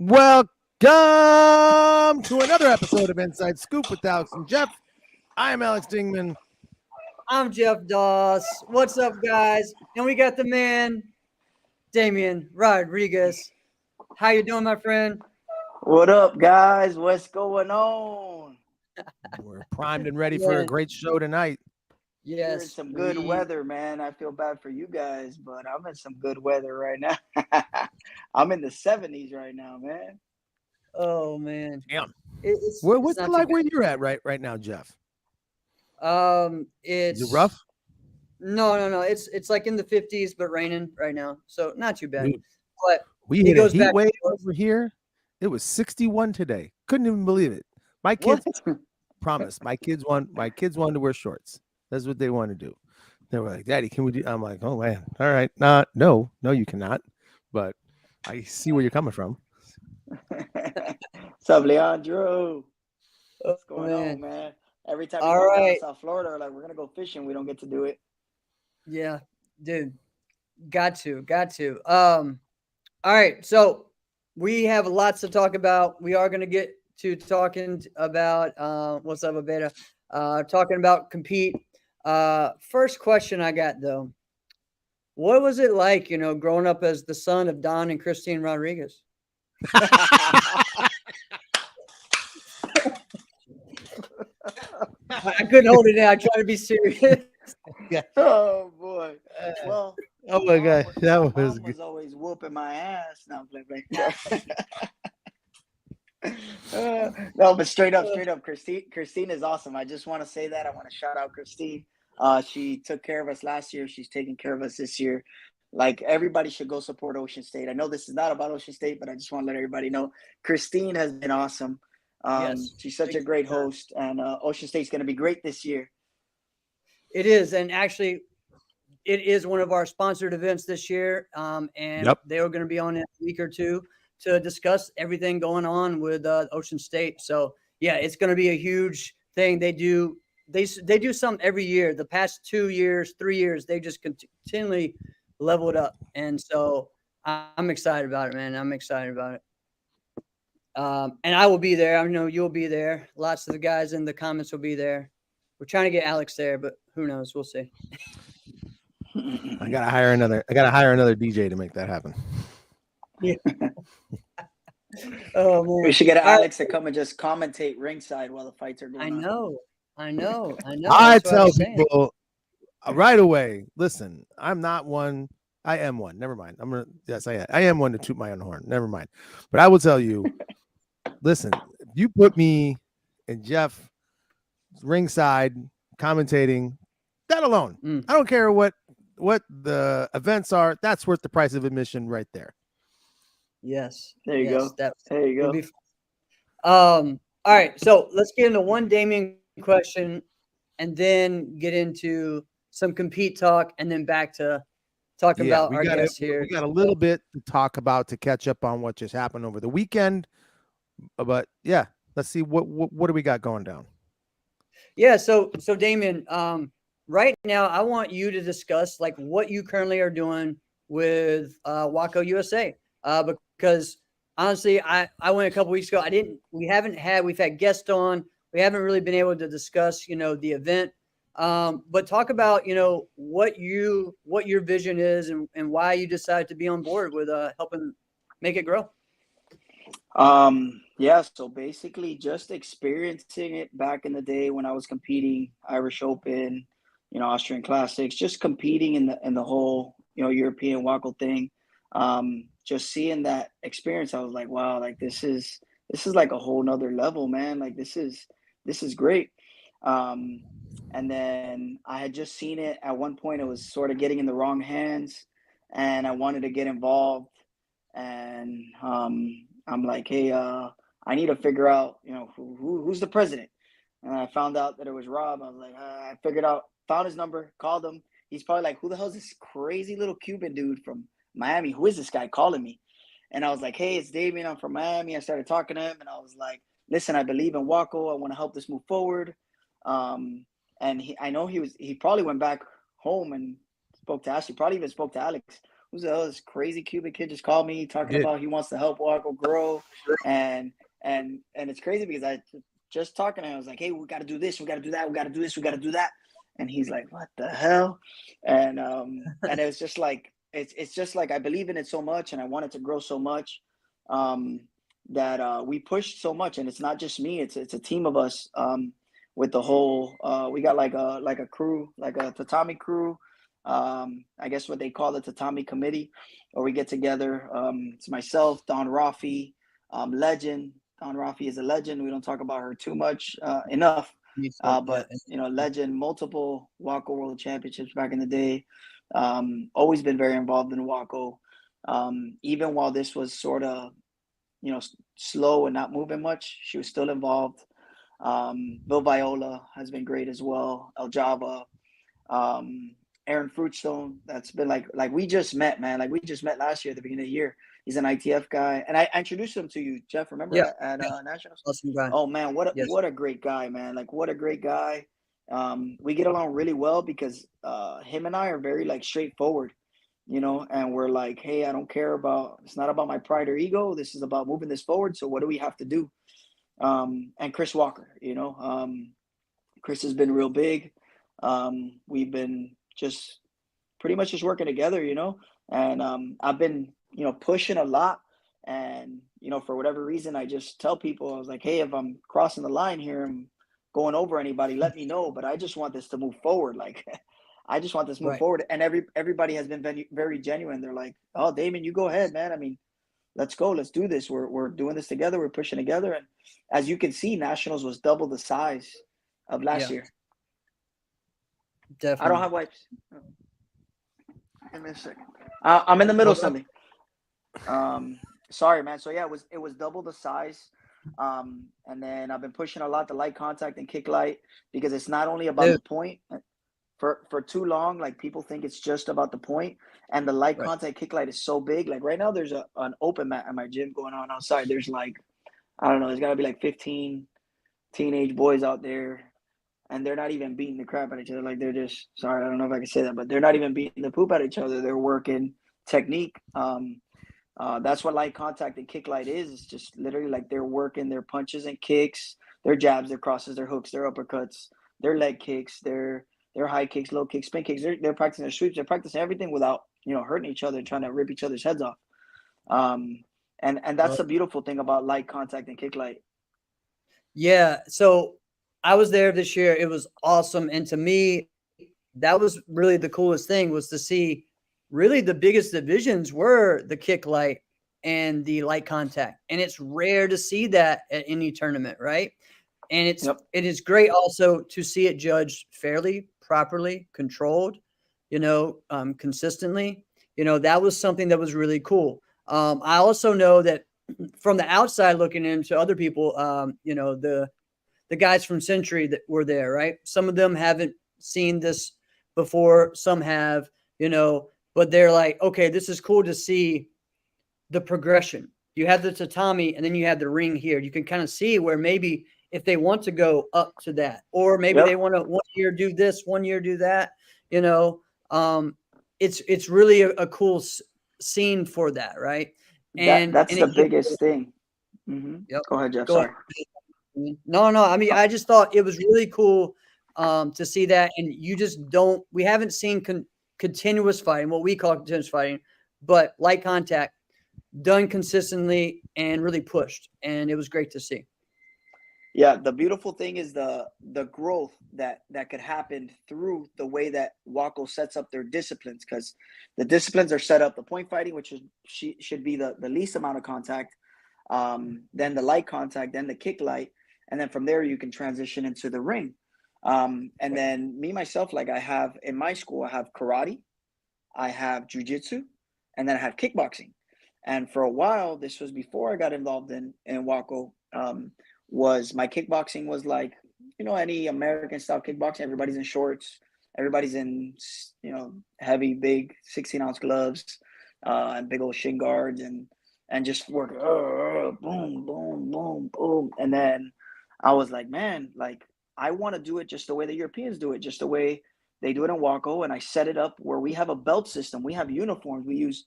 Welcome to another episode of Inside Scoop with Alex and Jeff. I am Alex Dingman. I'm Jeff Doss. What's up, guys? And we got the man, Damian Rodriguez. How you doing, my friend? What up, guys? What's going on? We're primed and ready for a great show tonight. You're in Yes. some good weather, man. I feel bad for you guys, but I'm in some good weather right now. I'm in the 70s right now, man. Oh man. Damn. It's What's not it too like where you're at right now, Jeff? bad. It's Is it rough? No. It's like in the 50s, but raining right now, so not too bad. Dude, But we he hit a goes heat back wave and forth. over here. It was 61 today. Couldn't even believe it. My kids promise. My kids wanted to wear shorts. That's what they want to do. They were like, "Daddy, can we do?" I'm like, "Oh man, all right, no, you cannot." But I see where you're coming from. What's up, Leandro? What's Oh going man. on, man? Every time you All come down to right. South Florida, we're like, we're going to go fishing. We don't get to do it. Yeah, dude. Got to. All right. So we have lots to talk about. We are going to get to talking about what's up, Abeta? Talking about compete. First question I got though. What was it like, growing up as the son of Don and Christine Rodriguez? I couldn't hold it in. I tried to be serious. Oh, boy. Well, Oh my God, that my was mom good. was always whooping my ass. No, I'm playing. No, but straight up, Christine is awesome. I just want to say that. I want to shout out Christine. She took care of us last year. She's taking care of us this year. Like, everybody should go support Ocean State. I know this is not about Ocean State, but I just want to let everybody know Christine has been awesome. Yes. She's such a great host, and Ocean State's going to be great this year. It is, and actually, it is one of our sponsored events this year. And Yep. they are going to be on in a week or two to discuss everything going on with Ocean State. So yeah, it's going to be a huge thing. They do something every year. The past 2 years, 3 years, they just continually level it up, and so I'm excited about it, man. I'm excited about it. And I will be there. I know you'll be there. Lots of the guys in the comments will be there. We're trying to get Alex there, but who knows? We'll see. I gotta hire another DJ to make that happen. Yeah. Oh man. We should get All right. Alex to come and just commentate ringside while the fights are going on. I know. I That's what I tell was saying. people right away. Listen, I'm not one. I am one. Never mind. Yes, I am. I am one to toot my own horn. Never mind. But I will tell you. Listen, if you put me and Jeff ringside commentating, that alone, I don't care what the events are. That's worth the price of admission right there. Yes. There you go. There you go. All right. So let's get into one Damian question, and then get into some compete talk, and then back to talk about our guests here. We got a little bit to talk about to catch up on what just happened over the weekend. But yeah, let's see what do we got going down. Yeah, so Damian, right now I want you to discuss like what you currently are doing with Waco USA. Because honestly, I went a couple weeks ago. We've had guests on. We haven't really been able to discuss, the event. But talk about, what your vision is and why you decided to be on board with helping make it grow. Yeah, so basically just experiencing it back in the day when I was competing, Irish Open, Austrian Classics, just competing in the whole, European Waco thing. Just seeing that experience, I was like, wow, like this is like a whole nother level, man. Like this is great. And then I had just seen it at one point. It was sort of getting in the wrong hands, and I wanted to get involved. And I'm like, hey, I need to figure out, who's the president. And I found out that it was Rob. I was like, I found his number, called him. He's probably like, who the hell is this crazy little Cuban dude from Miami? Who is this guy calling me? And I was like, hey, it's Damian. I'm from Miami. I started talking to him, and I was like, listen, I believe in Waco. I want to help this move forward. And I know he probably went back home and spoke to Ashley, probably even spoke to Alex. who's the hell this crazy Cuban kid just called me talking did. about he wants to help Waco grow, and it's crazy because I just talking to him, I was like, hey, we got to do this, we got to do that, we got to do this, we got to do that, and he's like, what the hell, and it's just like it's just like I believe in it so much, and I want it to grow so much, that we pushed so much, and it's not just me, it's a team of us. With the whole, we got like a crew, like a tatami crew. I guess what they call the tatami committee, or we get together. It's myself, Don Rafi, legend. Don Rafi is a legend. We don't talk about her too much enough. But legend, multiple Waco World Championships back in the day. Always been very involved in Waco. Even while this was sort of, slow and not moving much, she was still involved. Bill Viola has been great as well. El Java, Aaron Fruitstone. That's been like we just met, man. Like we just met last year at the beginning of the year. He's an ITF guy, and I introduced him to you, Jeff. Remember at Nationals? Awesome guy. Oh man, what a great guy, man. Like what a great guy. We get along really well because him and I are very like straightforward, and we're like, hey, I don't care about. It's not about my pride or ego. This is about moving this forward. So what do we have to do? And Chris Walker, Chris has been real big. We've been just pretty much just working together, and I've been, pushing a lot. And, for whatever reason, I just tell people, I was like, hey, if I'm crossing the line here, I'm going over anybody, let me know. But I just want this to move forward. Like, I just want this to move forward. And everybody has been very, very genuine. They're like, oh, Damian, you go ahead, man. I mean, let's go. Let's do this. We're doing this together. We're pushing together. And as you can see, Nationals was double the size of last year. Definitely. I don't have wipes. Give me a second. I'm in the middle of something. Sorry, man. So yeah, it was double the size. And then I've been pushing a lot the light contact and kick light because it's not only about the point. For too long, like people think it's just about the point, and the light contact kick light is so big. Like right now, there's an open mat at my gym going on outside. There's like, I don't know, there's got to be like 15 teenage boys out there, and they're not even beating the crap out of each other. Like they're just, sorry, I don't know if I can say that, but they're not even beating the poop out of each other. They're working technique. That's what light contact and kick light is. It's just literally like they're working their punches and kicks, their jabs, their crosses, their hooks, their uppercuts, their leg kicks, their high kicks, low kicks, spin kicks. They're practicing their sweeps. They're practicing everything without, hurting each other, trying to rip each other's heads off. And that's the beautiful thing about light contact and kick light. Yeah. So I was there this year. It was awesome. And to me, that was really the coolest thing, was to see really the biggest divisions were the kick light and the light contact. And it's rare to see that at any tournament, right? And it is great also to see it judged fairly, properly, controlled, consistently. That was something that was really cool. I also know that from the outside looking into other people, the guys from Century that were there, right? Some of them haven't seen this before. Some have, but they're like, okay, this is cool to see the progression. You have the tatami and then you have the ring here. You can kind of see where maybe if they want to go up to that, or maybe they want to 1 year do this, 1 year do that, it's really a cool scene for that, right? And that's the biggest thing. Mm-hmm. Yep. Go ahead, Jeff. Sorry. No. I mean, I just thought it was really cool to see that. And we haven't seen continuous fighting, what we call continuous fighting, but light contact done consistently and really pushed. And it was great to see. Yeah, the beautiful thing is the growth that could happen through the way that Waco sets up their disciplines, because the disciplines are set up, the point fighting, which should be the least amount of contact, then the light contact, then the kick light, and then from there you can transition into the ring. And then me, myself, like I have in my school, I have karate, I have jiu-jitsu, and then I have kickboxing. And for a while, this was before I got involved in Waco, was my kickboxing was like, any American style kickboxing. Everybody's in shorts, everybody's in, heavy, big 16-ounce gloves, and big old shin guards, and just work, boom, boom, boom, boom. And then I was like, man, like I want to do it just the way the Europeans do it, just the way They do it in Waco, and I set it up where we have a belt system. We have uniforms. We use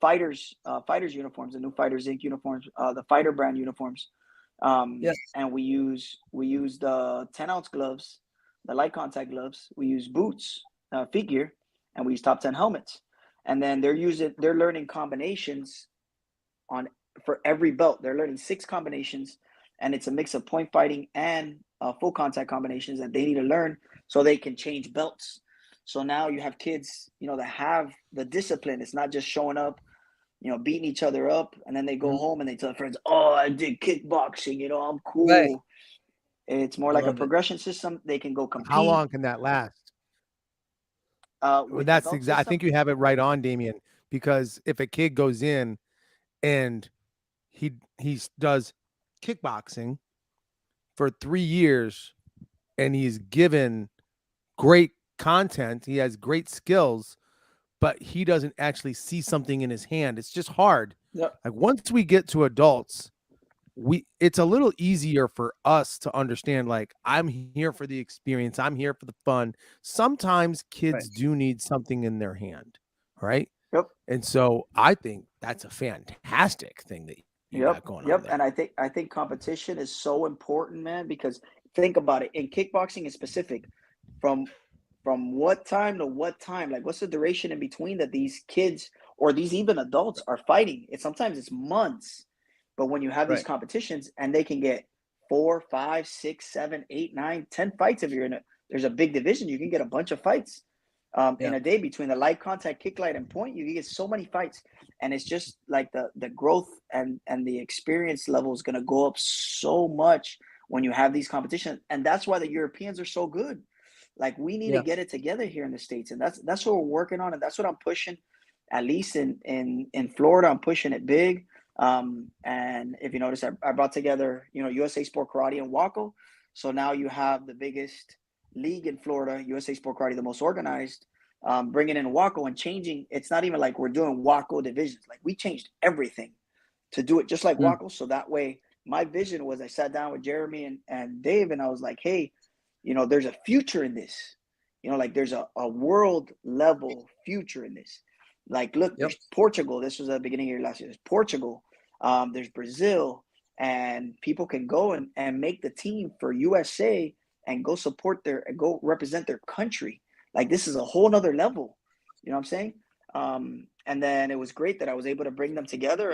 fighters uniforms, the new Fighters Inc. uniforms, the fighter brand uniforms. Yes. And we use the 10-ounce gloves, the light contact gloves. We use boots, feet gear, and we use top 10 helmets. And then they're learning combinations on for every belt. They're learning 6 combinations, and it's a mix of point fighting and full contact combinations that they need to learn so they can change belts. So now you have kids, that have the discipline. It's not just showing up, beating each other up, and then they go home and they tell friends, "Oh, I did kickboxing. I'm cool." Right. It's more I like a love it. progression system. They can go compete. How long can that last? With That's adult exactly. I system, think you have it right on, Damian. Because if a kid goes in and he does kickboxing for 3 years and he's given great content, he has great skills, but he doesn't actually see something in his hand. It's just hard. Yep. Like once we get to adults, it's a little easier for us to understand, like, I'm here for the experience, I'm here for the fun. Sometimes kids do need something in their hand, right? Yep. And so I think that's a fantastic thing that you got going on there. And I think competition is so important, man, because think about it. In kickboxing in specific, from what time to what time, like what's the duration in between that these kids or these even adults are fighting? Sometimes it's months. But when you have these competitions and they can get 4, 5, 6, 7, 8, 9, 10 fights if you're in there's a big division, you can get a bunch of fights. In a day between the light contact, kick light, and point, you can get so many fights, and it's just like the growth and the experience level is going to go up so much when you have these competitions, and that's why the Europeans are so good. Like we need to get it together here in the States, and that's what we're working on, and that's what I'm pushing. At least in Florida, I'm pushing it big. And if you notice, I brought together USA Sport Karate and Waco, so now you have the biggest league in Florida, USA Sport Karate, the most organized, bringing in Waco and changing. It's not even like we're doing Waco divisions. Like we changed everything to do it just like Waco. So that way, my vision was I sat down with Jeremy and Dave, and I was like, hey, there's a future in this. Like there's a world level future in this. Like, look, there's Portugal. This was the beginning of year last year. There's Portugal. There's Brazil. And people can go and make the team for USA and go support and go represent their country. Like this is a whole nother level. You know what I'm saying? And then it was great that I was able to bring them together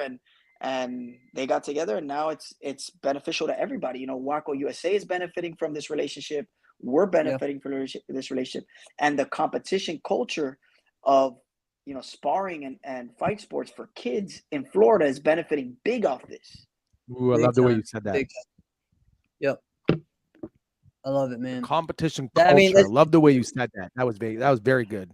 and they got together, and now it's beneficial to everybody. Waco USA is benefiting from this relationship. We're benefiting from this relationship, and the competition culture of sparring and fight sports for kids in Florida is benefiting big off this. Ooh, I love the way you said that. Yep. I love it, man. Competition culture. I love the way you said that. That was very good.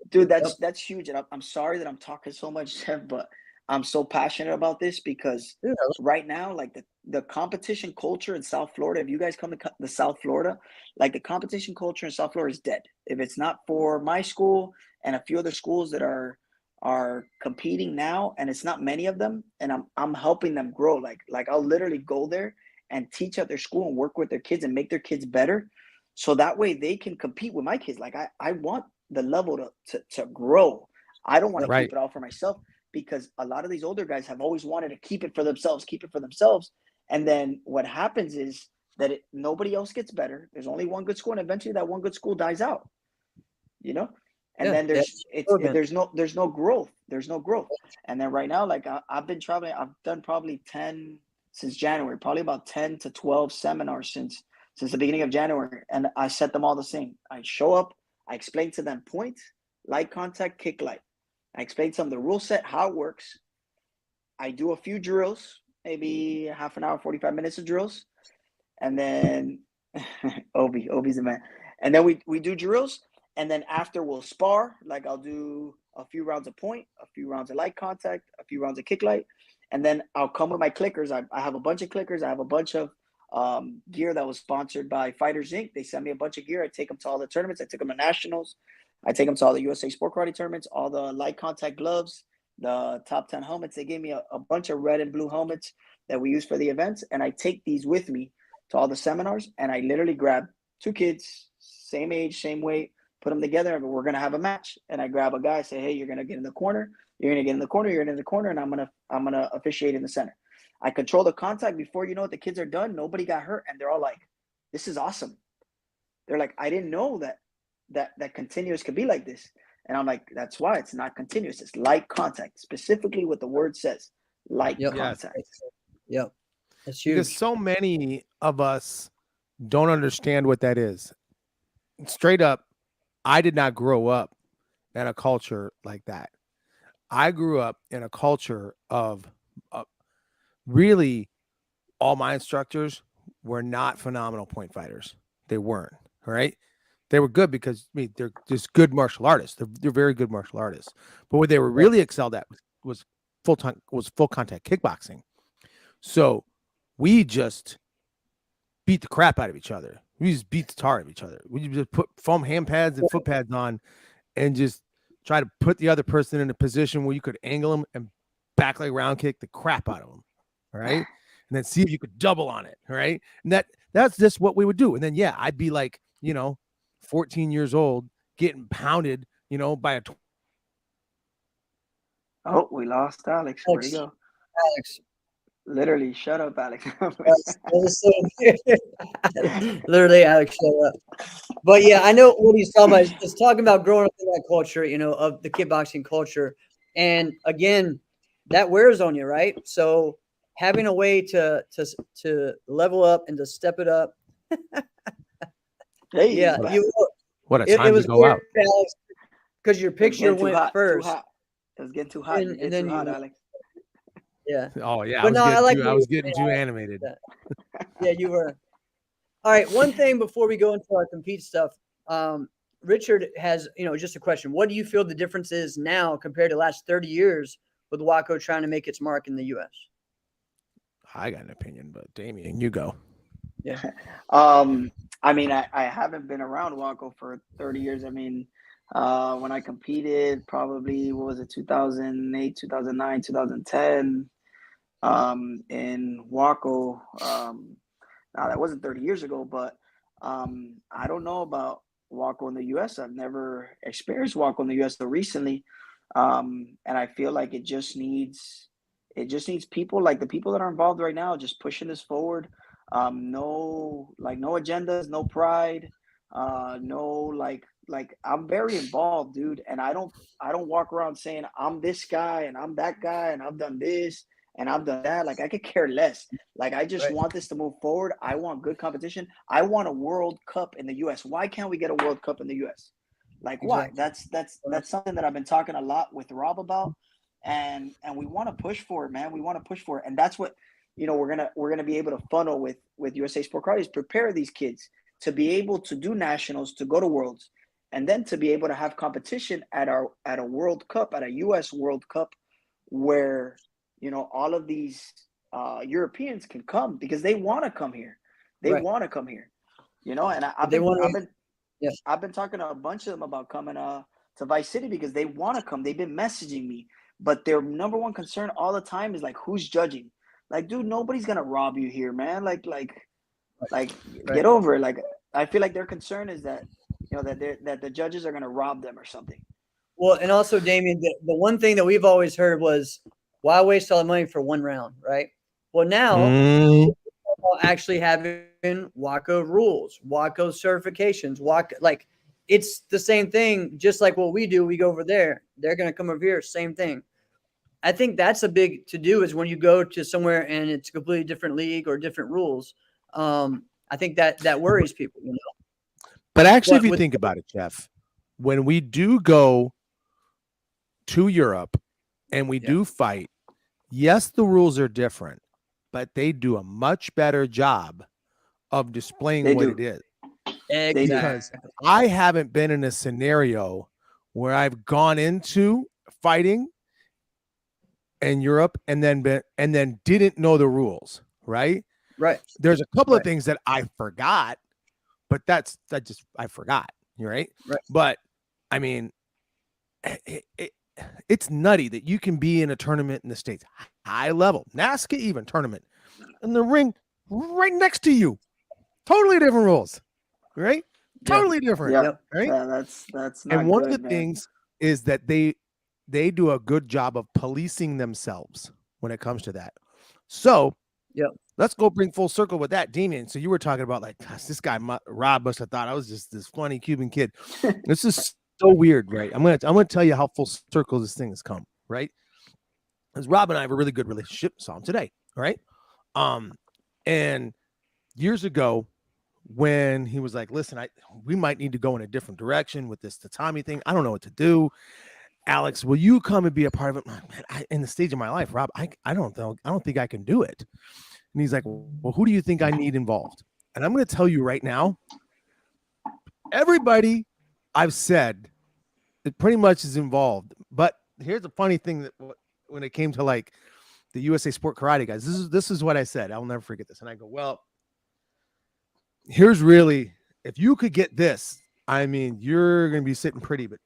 Dude, that's huge. And I'm sorry that I'm talking so much, Jeff, but I'm so passionate about this because right now, like the competition culture in South Florida, if you guys come to the South Florida, like the competition culture in South Florida is dead. If it's not for my school and a few other schools that are competing now, and it's not many of them, and I'm helping them grow. Like I'll literally go there and teach at their school and work with their kids and make their kids better, so that way they can compete with my kids. Like I want the level to grow. I don't want to keep it all for myself, because a lot of these older guys have always wanted to keep it for themselves. And then what happens is that nobody else gets better. There's only one good school, and eventually that one good school dies out. And then there's no growth. There's no growth. And then right now, like I've been traveling. I've done probably 10 since January, probably about 10 to 12 seminars since the beginning of January. And I set them all the same. I show up, I explain to them point, light contact, kick light. I explain to them the rule set, how it works. I do a few drills, maybe half an hour, 45 minutes of drills. And then Obi's the man. And then we do drills. And then after we'll spar, like I'll do a few rounds of point, a few rounds of light contact, a few rounds of kick light. And then I'll come with my clickers. I have a bunch of clickers. I have a bunch of gear that was sponsored by Fighters Inc. They send me a bunch of gear. I take them to all the tournaments. I take them to nationals. I take them to all the USA Sport Karate tournaments, all the light contact gloves, the top 10 helmets. They gave me a bunch of red and blue helmets that we use for the events. And I take these with me to all the seminars. And I literally grab 2 kids, same age, same weight, put them together, and we're gonna have a match. And I grab a guy, say, hey, you're gonna get in the corner, you're gonna get in the corner, you're in the corner, and I'm gonna officiate in the center. I control the contact. Before you know it, the kids are done. Nobody got hurt, and they're all like, this is awesome. They're like, I didn't know that continuous could be like this. And I'm like, that's why it's not continuous. It's light contact, specifically what the word says, light contact. Yep. That's huge. Because so many of us don't understand what that is. Straight up, I did not grow up in a culture like that. I grew up in a culture of really all my instructors were not phenomenal point fighters. They weren't, right? They were good because they're just good martial artists. They're very good martial artists. But what they were really excelled at was full contact kickboxing. So we just beat the crap out of each other. We just beat the tar out of each other. We just put foam hand pads and foot pads on and just try to put the other person in a position where you could angle them and back leg round kick the crap out of them. All right. And then see if you could double on it. All right. And that's just what we would do. And then, I'd be like, 14 years old getting pounded, by a. Oh, we lost Alex. Where'd he go? Alex. Literally, shut up, Alex. Literally, Alex, shut up. But yeah, I know what he's talking about. He's talking about growing up in that culture, of the kickboxing culture. And again, that wears on you, right? So having a way to level up and to step it up. Hey, yeah, what a time to go out. Because your picture went first. It was getting too hot. And then hot, Alex. Yeah. Oh yeah. I was getting too animated. Yeah, you were. All right. One thing before we go into our compete stuff, Richard has, just a question. What do you feel the difference is now compared to the last 30 years with Waco trying to make its mark in the U.S.? I got an opinion, but Damian, you go. Yeah. I mean, I haven't been around Waco for 30 years. I mean, when I competed, probably, 2008, 2009, 2010, in Waco. Now that wasn't 30 years ago, but I don't know about Waco in the U.S. I've never experienced Waco in the U.S. so recently, and I feel like it just needs people like the people that are involved right now, just pushing this forward. No agendas, no pride, no like I'm very involved, dude, and I don't walk around saying I'm this guy and I'm that guy and I've done this and I've done that. Like, I could care less. Like, I just want this to move forward. I want good competition. I want a World Cup in the U.S. Why can't we get a World Cup in the U.S.? Like, why? That's something that I've been talking a lot with Rob about, and we want to push for it, man. We want to push for it, and that's what we're gonna be able to funnel with USA Sport Karate is prepare these kids to be able to do nationals, to go to worlds, and then to be able to have competition at a World Cup, at a U.S. World Cup, where all of these Europeans can come because they want to come here. They want to come here, and I've been talking to a bunch of them about coming to Vice City because they want to come. They've been messaging me, but their number one concern all the time is like, who's judging? Like, dude, nobody's gonna rob you here, man. Like, get over it. Like, I feel like their concern is that that the judges are gonna rob them or something. Well, and also, Damian, the one thing that we've always heard was, why waste all the money for one round, right? Well, now actually having Waco rules, Waco certifications, like it's the same thing. Just like what we do, we go over there. They're going to come over here, same thing. I think that's a big to do is when you go to somewhere and it's a completely different league or different rules. I think that worries people, But actually, if you think about it, Jeff, when we do go to Europe and we do fight, yes, the rules are different, but they do a much better job of displaying it is. Exactly. Because I haven't been in a scenario where I've gone into fighting in Europe and then didn't know the rules, right? Right. There's a couple of things that I forgot, but I forgot, right? But I mean, it's nutty that you can be in a tournament in the States, high level, NASCA even tournament, in the ring right next to you. Totally different rules, right? Totally different. Yeah, Yep. Right. yeah, that's not And one good, of the man. things is that they do a good job of policing themselves when it comes to that. So Yep. let's go bring full circle with that, Damian. So you were talking about like, gosh, this guy Rob must have thought I was just this funny Cuban kid. This is so weird, right? I'm gonna tell you how full circle this thing has come, right? Because Rob and I have a really good relationship. Saw him today, right? And years ago, when he was like, "Listen, we might need to go in a different direction with this tatami thing. I don't know what to do. Alex, will you come and be a part of it?" Man, in the stage of my life, Rob, I don't think I can do it. And he's like, "Well, who do you think I need involved?" And I'm going to tell you right now, everybody I've said it pretty much is involved. But here's the funny thing that when it came to like the USA Sport Karate guys, this is what I said. I'll never forget this. And I go, well, here's really, if you could get this, I mean, you're going to be sitting pretty, but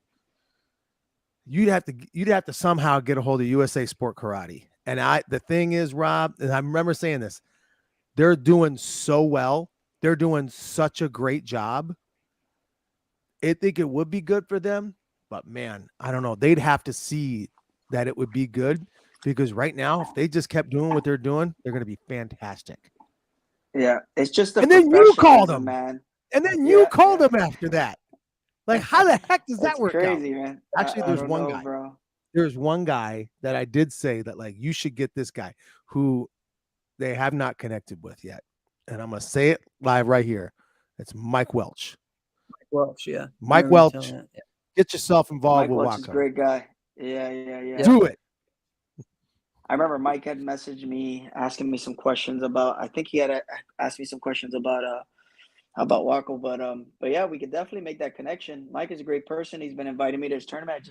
you'd have to somehow get a hold of USA Sport Karate. And the thing is, Rob, and I remember saying this, they're doing so well. They're doing such a great job. I think it would be good for them, but man, I don't know. They'd have to see that it would be good, because right now, if they just kept doing what they're doing, they're going to be fantastic. Yeah, it's just the And then you called professionalism, them, man. and then Yeah, you called yeah. them after that. Like, how the heck does that That's work crazy, out? man. Actually, I there's don't one know, guy. bro. There's one guy that I did say that, like, you should get this guy who they have not connected with yet. And I'm going to say it live right here. It's Mike Welch. Welch, yeah. Mike Remember you Welch, telling that, yeah. get yourself involved Mike with Welch is a Waco. great guy. Yeah. Do it. I remember Mike had messaged me asking me some questions about. I think he had asked me some questions about Waco, but yeah, we could definitely make that connection. Mike is a great person. He's been inviting me to his tournament.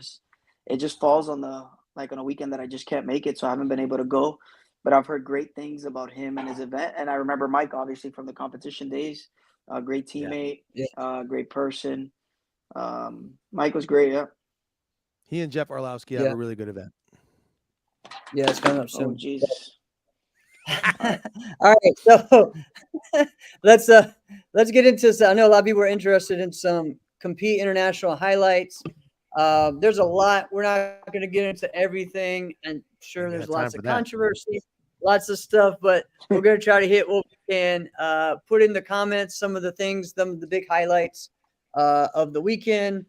It just falls on on a weekend that I just can't make it, so I haven't been able to go. But I've heard great things about him and his event, and I remember Mike obviously from the competition days. A great teammate, great person. Mike was great. Yeah. He and Jeff Orlowski have a really good event. Yeah, it's coming up soon. Oh Jesus. All right, so let's get into this. I know a lot of people are interested in some Compete International highlights. There's a lot. We're not going to get into everything, and sure, there's lots of controversy, lots of stuff, but we're going to try to hit what we can. Put in the comments some of the things, some of the big highlights of the weekend.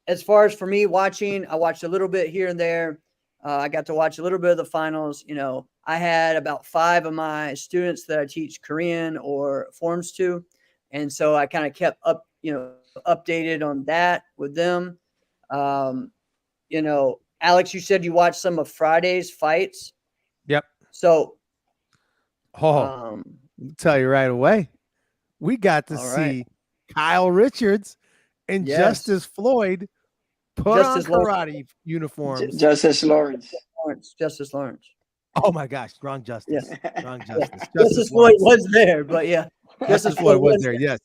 As far as for me watching, I watched a little bit here and there. I got to watch a little bit of the finals. You know, I had about 5 of my students that I teach Korean or forms to, and so I kind of kept updated on that with them. You know, Alex, you said you watched some of Friday's fights. Yep. So, I'll tell you right away, we got to see Kyle Richards and Justice Floyd put on karate uniforms. Justice Lawrence. Justice Lawrence. Oh my gosh, wrong Justice. Yeah. Wrong Justice. Justice Floyd was there, but yeah. Justice Floyd was there, yes.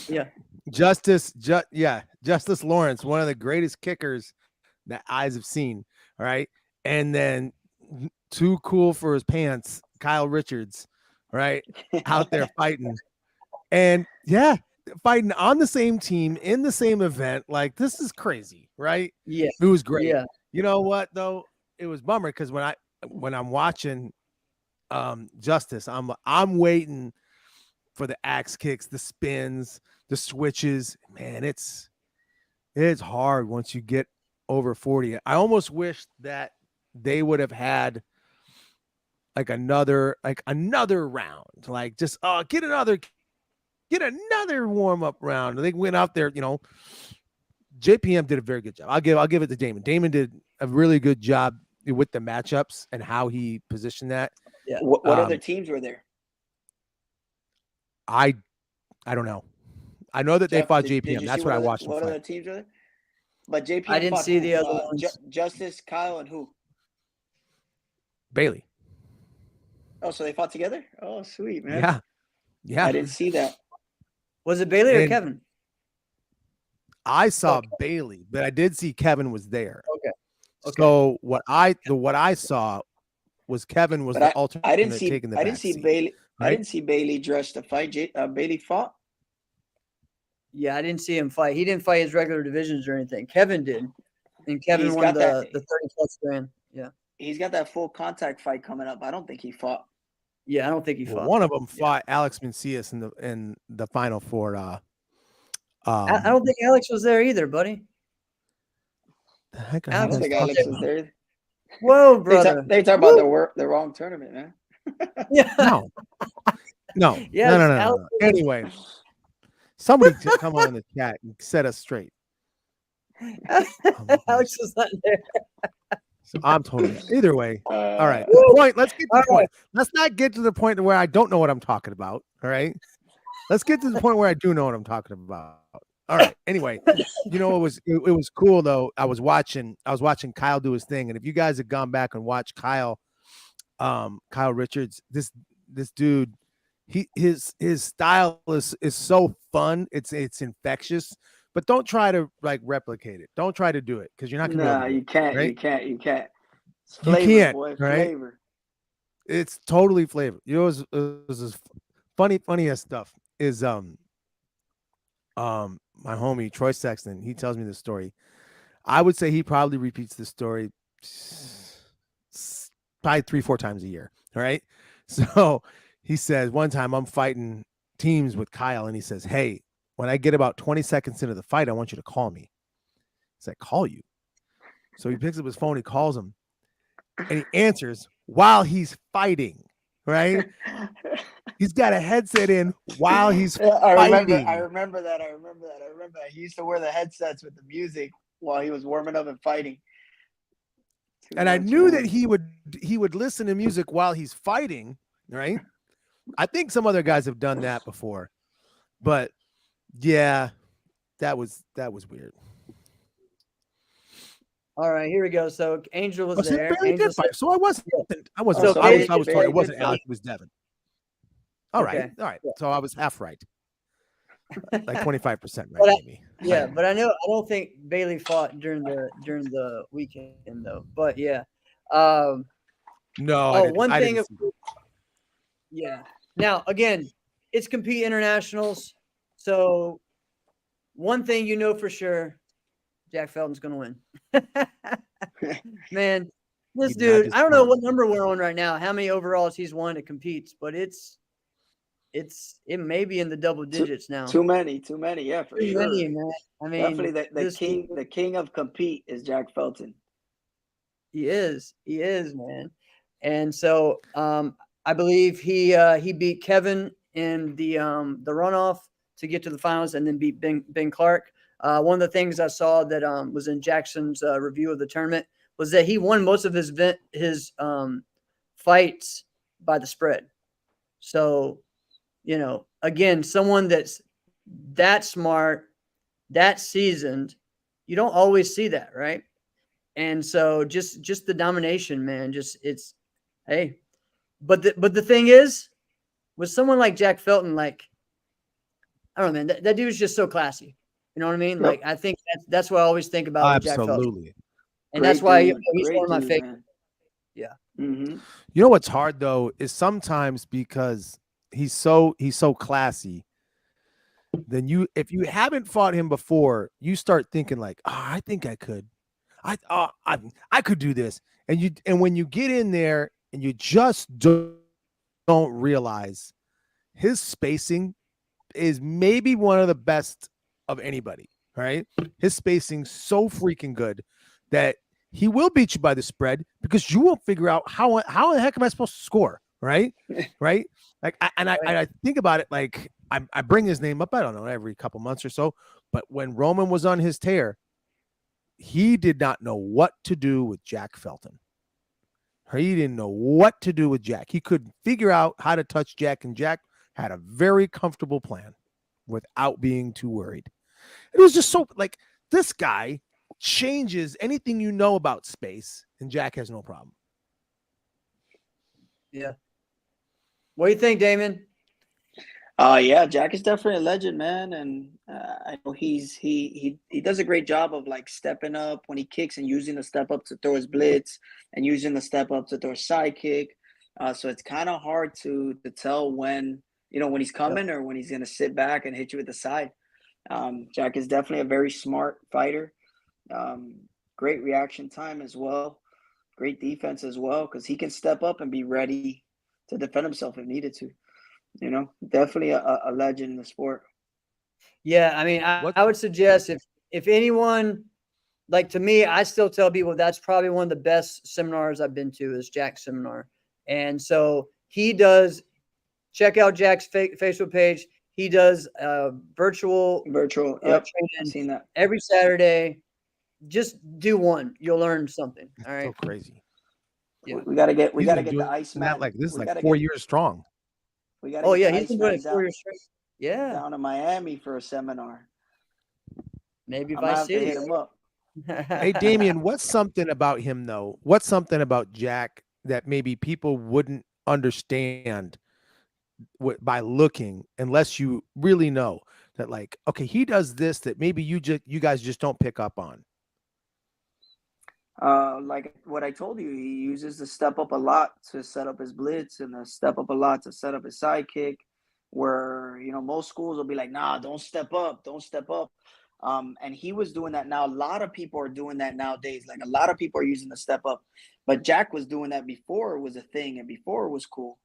Yeah. Justice Lawrence, one of the greatest kickers that eyes have seen. All right. And then too cool for his pants, Kyle Richards, right? Out there fighting. And yeah, fighting on the same team in the same event. Like, this is crazy, right? Yeah. It was great. Yeah. You know what though? It was bummer because when I'm watching Justice, I'm waiting for the axe kicks, the spins, the switches. Man, it's hard once you get over 40. I almost wish that they would have had like another round, like just get another warm-up round. They went out there, you know. JPM did a very good job. I'll give it to Damon. Damon did a really good job with the matchups and how he positioned that. Yeah. What other teams were there? I don't know. I know that they fought JPM. That's what I watched. What other teams were there? But JPM. I didn't see the other ones. Justice, Kyle, and who? Bailey. Oh, so they fought together? Oh, sweet, man. Yeah. I didn't see that. Was it Bailey or Kevin? I saw Bailey, but I did see Kevin was there. Okay. So what I saw was Kevin was the alternate taking the back seat. Bailey. Right? I didn't see Bailey dressed to fight. Bailey fought. Yeah, I didn't see him fight. He didn't fight his regular divisions or anything. Kevin did, and Kevin He's won got that. the 30+ grand. Yeah, He's got that full contact fight coming up. I don't think he fought. yeah. I don't think he Well, fought. one of them Yeah. fought Alex Macias in the final for I don't think Alex was there either, buddy. the heck are I you Alex don't guys think was Alex talking was about? there. Whoa, brother. They talk about the wrong tournament, man. Yeah. No, no, Yes, no, no, no, Alex. no. Anyway, somebody come on in the chat and set us straight. Oh my Alex gosh. was not there. So I'm totally either way. All right. Woo! The point. Let's get to All the point. Let's not get to the point where I don't know what I'm talking about. All right. Let's get to the point where I do know what I'm talking about. All right. Anyway, you know it was cool though. I was watching Kyle do his thing, and if you guys had gone back and watched Kyle Richards, this dude, his style is so fun. It's infectious, but don't try to like replicate it. Don't try to do it because you're not gonna be able Nah, to do you it, can't. right? You can't. You can't. It's You flavor, can't, boy. right? Flavor. It's totally flavor. You know, it was this funniest stuff is my homie Troy Sexton. He tells me this story. I would say he probably repeats this story probably 3-4 times a year. All right. So he says one time I'm fighting teams with Kyle, and he says, "Hey, when I get about 20 seconds into the fight, I want you to call me." He's like, "Call you?" So he picks up his phone, he calls him, and he answers while he's fighting. Right? He's got a headset in while he's fighting. I remember that. He used to wear the headsets with the music while he was warming up and fighting. And I knew that he would listen to music while he's fighting, right? I think some other guys have done that before. But yeah, that was weird. All right, here we go. So Angel was there. Barely Angel did fight. So I wasn't. Yeah. I wasn't. So I was Bailey told it did wasn't fight. Alex. It was Devin. All right. Okay. All right. So I was half right. Like 25% right, But maybe. Yeah, but I don't think Bailey fought during the weekend though. But yeah. No. One I thing. didn't see it. Yeah. Now again, it's compete internationals. So one thing you know for sure, Jack Felton's gonna win. Man, this He's not dude, just I don't know playing. what number we're on right now, how many overalls he's won at competes, but it may be in the double digits now. Too many. Yeah, for Too sure. many, man. I mean, Definitely the king of compete is Jack Felton. He is, man. And so I believe he beat Kevin in the runoff to get to the finals, and then beat Ben Clark. One of the things I saw that was in Jackson's review of the tournament was that he won most of his fights by the spread. So, again, someone that's that smart, that seasoned, you don't always see that, right? And so just the domination, man, hey. But the thing is, with someone like Jack Felton, like, I don't know, man, that dude's just so classy. You know what I mean? Yep. Like, I think that's what I always think about with Jack Felton. Absolutely. And that's why he's Great one of my dude, favorites. man. Yeah. Mm-hmm. You know what's hard though is sometimes because he's so classy. Then if you haven't fought him before, you start thinking like, I think I could. I could do this. And when you get in there and you just don't realize his spacing is maybe one of the best of anybody, right? His spacing's so freaking good that he will beat you by the spread because you won't figure out how the heck am I supposed to score, right? Right? Like, I think about it like I bring his name up, I don't know, every couple months or so, but when Roman was on his tear, he did not know what to do with Jack Felton. He didn't know what to do with Jack. He couldn't figure out how to touch Jack, and Jack had a very comfortable plan without being too worried. It was just so like this guy changes anything you know about space, and Jack has no problem. Yeah. What do you think, Damian? Yeah, Jack is definitely a legend, man, and I know he does a great job of like stepping up when he kicks and using the step up to throw his blitz and using the step up to throw a side kick. So it's kind of hard to tell when he's coming or when he's gonna sit back and hit you with the side. Jack is definitely a very smart fighter. Um, Great reaction time as well. Great defense as well, because he can step up and be ready to defend himself if needed to. Definitely a legend in the sport. Yeah, I mean, What? I would suggest if anyone, like, to me, I still tell people that's probably one of the best seminars I've been to is Jack's seminar. And so he does, check out Jack's Facebook page. He does virtual Virtual, yep, I've training seen that. every Saturday. Just do one. You'll learn something. All So right. crazy. Yeah. We He's gotta been get the doing that Iceman. like this is We like gotta 4 years strong. Oh, get yeah. the He's been doing Iceman it 4 years straight. Yeah. down to Miami for a seminar. Maybe I'm gonna Vice have to hit City. him up. Hey, Damian, what's something about him though? What's something about Jack that maybe people wouldn't understand by looking unless you really know that, like, okay, he does this that maybe you guys just don't pick up on. Like what I told you, he uses the step up a lot to set up his blitz and the step up a lot to set up his sidekick. Where most schools will be like, "Nah, don't step up, don't step up." And he was doing that. Now a lot of people are doing that nowadays. Like a lot of people are using the step up, but Jack was doing that before it was a thing and before it was cool.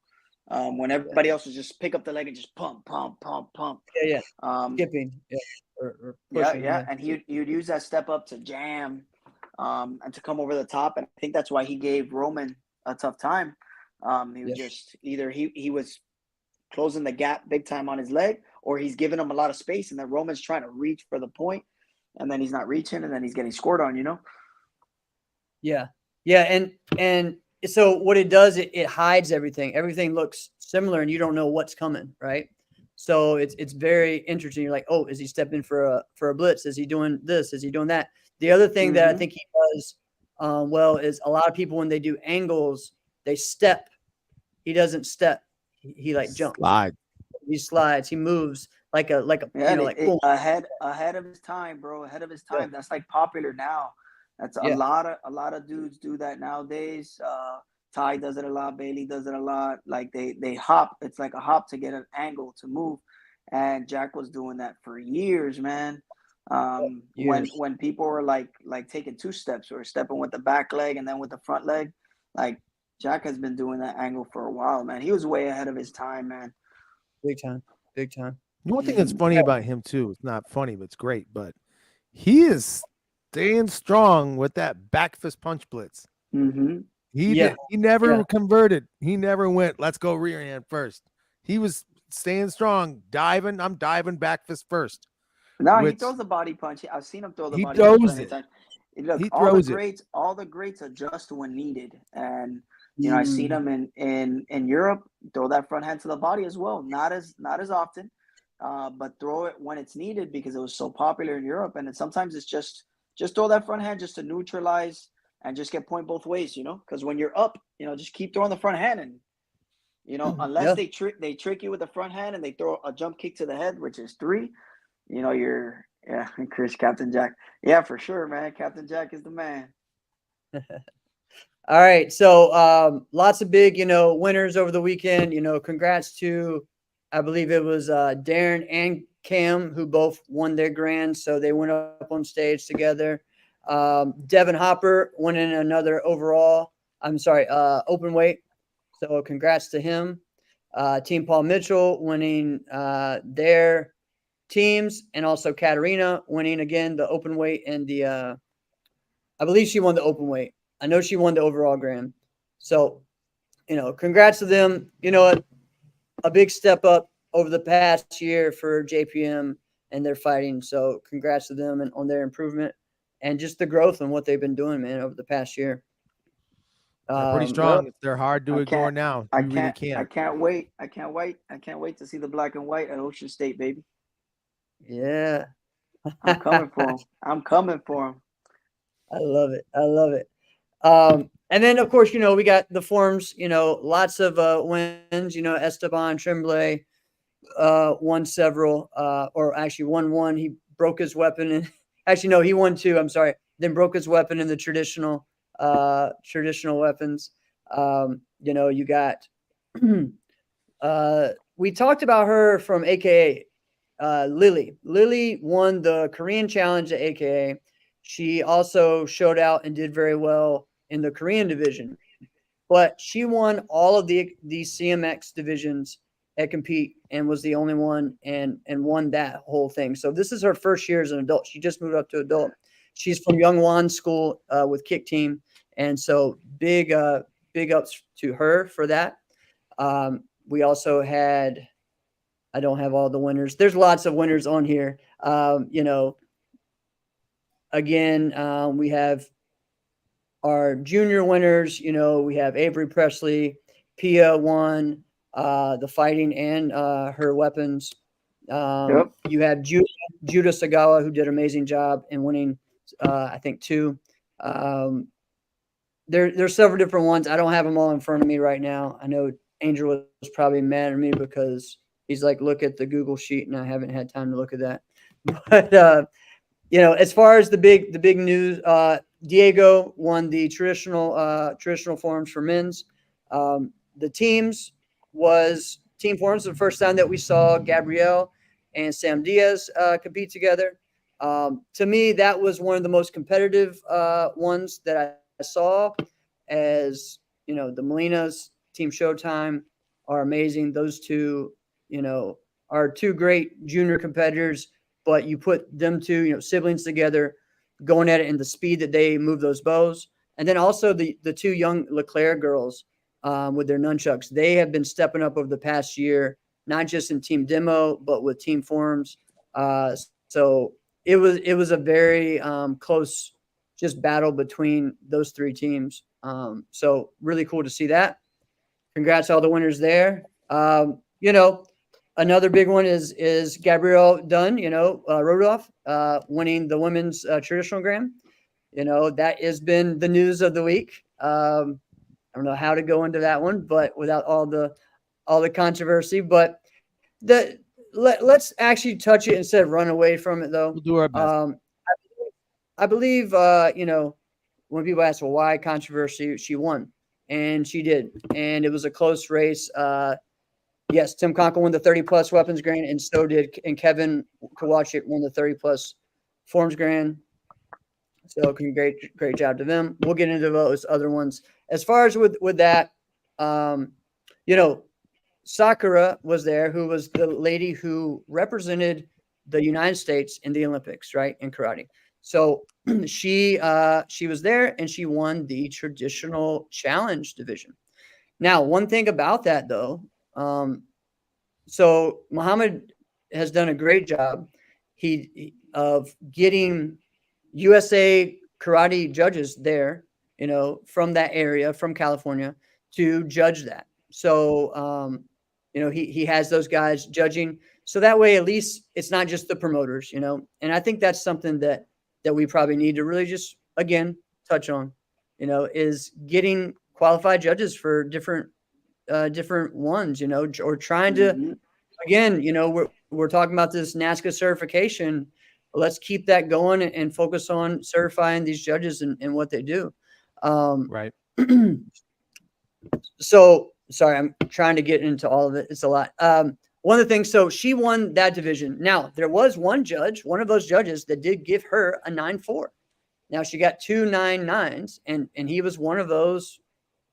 When Yeah. everybody else was just pick up the leg and just pump, pump, pump, pump. Yeah. Um, Skipping. Yeah. Or yeah, pushing. yeah, Yeah. and you'd use that step up to jam, and to come over the top. And I think that's why he gave Roman a tough time. He was Yeah. just either he was closing the gap big time on his leg, or he's giving him a lot of space, and then Roman's trying to reach for the point, and then he's not reaching, and then he's getting scored on. Yeah. Yeah. And so what it does, it hides everything. Everything looks similar and you don't know what's coming, right? So it's very interesting. You're like, oh, is he stepping for a blitz? Is he doing this? Is he doing that? The other thing that I Mm-hmm. think he does well is a lot of people when they do angles, they step. He doesn't step. He like jumps. Slide. He slides. He moves like a Yeah, like boom. ahead of his time, bro. Ahead of his Yeah. time. That's like popular now. That's Yeah. a lot of dudes do that nowadays. Ty does it a lot. Bailey does it a lot. Like they hop. It's like a hop to get an angle to move. And Jack was doing that for years, man. Years. When people were like taking two steps or stepping with the back leg and then with the front leg, like Jack has been doing that angle for a while, man. He was way ahead of his time, man. Big time. Big time. The one thing that's Mm-hmm. funny about him too, it's not funny, but it's great, but he is staying strong with that back fist punch blitz. Mm-hmm. Yeah. He never Yeah. converted. He never went, let's go rear hand first. He was staying strong, diving. I'm diving back fist first. No, he Which throws the body punch. I've seen him throw the he body punch throws plenty of it. times. Look, He throws it. all the greats adjust when needed, and I've Mm. seen him in Europe throw that front hand to the body as well. Not as often, but throw it when it's needed because it was so popular in Europe. And sometimes it's just throw that front hand just to neutralize and just get point both ways. Because when you're up, just keep throwing the front hand, and unless Yeah. they trick you with the front hand and they throw a jump kick to the head, which is three. You're yeah, Chris, Captain Jack. Yeah, for sure, man. Captain Jack is the man. All right. So lots of big, winners over the weekend. Congrats to, I believe it was Darren and Cam who both won their grand. So they went up on stage together. Devin Hopper winning another overall. I'm sorry, open weight. So congrats to him. Team Paul Mitchell winning their teams, and also Katarina winning again the open weight and the I believe she won the open weight. I know she won the overall grand. So, congrats to them. A big step up over the past year for JPM and their fighting. So, congrats to them and on their improvement and just the growth and what they've been doing, man, over the past year. They're pretty Well, strong. They're hard to I ignore can't, now. I You really can't, I can't. can't wait. I can't wait to see the black and white at Ocean State, baby. Yeah. I'm coming for him. I'm coming for him. I love it. I love it. And then, of course, we got the forms, lots of wins. Esteban Tremblay won several, or actually won one. He broke his weapon. And actually, no, he won two. I'm sorry. Then broke his weapon in the traditional weapons. You got we talked about her from AKA. Lily. Lily won the Korean Challenge at AKA. She also showed out and did very well in the Korean division, but she won all of the CMX divisions at compete and was the only one and won that whole thing. So this is her first year as an adult. She just moved up to adult. She's from Youngwon School with Kick Team, and so big ups to her for that. We also had, I don't have all the winners. There's lots of winners on here. Again, we have our junior winners. We have Avery Presley, Pia won the fighting and her weapons. You have Judah Sagawa, who did an amazing job in winning, I think, 2. There's several different ones. I don't have them all in front of me right now. I know Angel was probably mad at me because he's like, look at the Google sheet, and I haven't had time to look at that. But as far as the big news, Diego won the traditional forms for men's. The teams was team forms the first time that we saw Gabrielle and Sam Diaz compete together. To me, that was one of the most competitive ones that I saw. As the Molinas, Team Showtime are amazing. Those two, are 2 great junior competitors. But you put them 2, siblings together, going at it in the speed that they move those bows. And then also the 2 young LeClaire girls with their nunchucks. They have been stepping up over the past year, not just in team demo, but with team forums. So it was a very close just battle between those 3 teams. So really cool to see that. Congrats to all the winners there. Another big one is Gabrielle Dunn, Rodolph, winning the women's traditional gram. That has been the news of the week. I don't know how to go into that one, but without all the controversy. But let's actually touch it instead of run away from it, though. We'll do our best. I believe, when people ask, well, why controversy, she won, and she did, and it was a close race. Yes, Tim Conkle won the 30-plus weapons grand, and so did Kevin Kowalczyk won the 30-plus forms grand. So great job to them. We'll get into those other ones. As far as with that, Sakura was there, who was the lady who represented the United States in the Olympics, right, in karate. So she was there, and she won the traditional challenge division. Now, one thing about that, though, so Muhammad has done a great job of getting USA karate judges there, from that area, from California, to judge that. So, he has those guys judging. So that way, at least it's not just the promoters, and I think that's something that we probably need to really just, again, touch on, is getting qualified judges for different ones, or trying to, again, we're talking about this NASCA certification. Let's keep that going and focus on certifying these judges and what they do. Right. So sorry, I'm trying to get into all of it. It's a lot. One of the things, so she won that division. Now, there was one of those judges that did give her a 9-4. Now, she got 2 9-9s, and he was one of those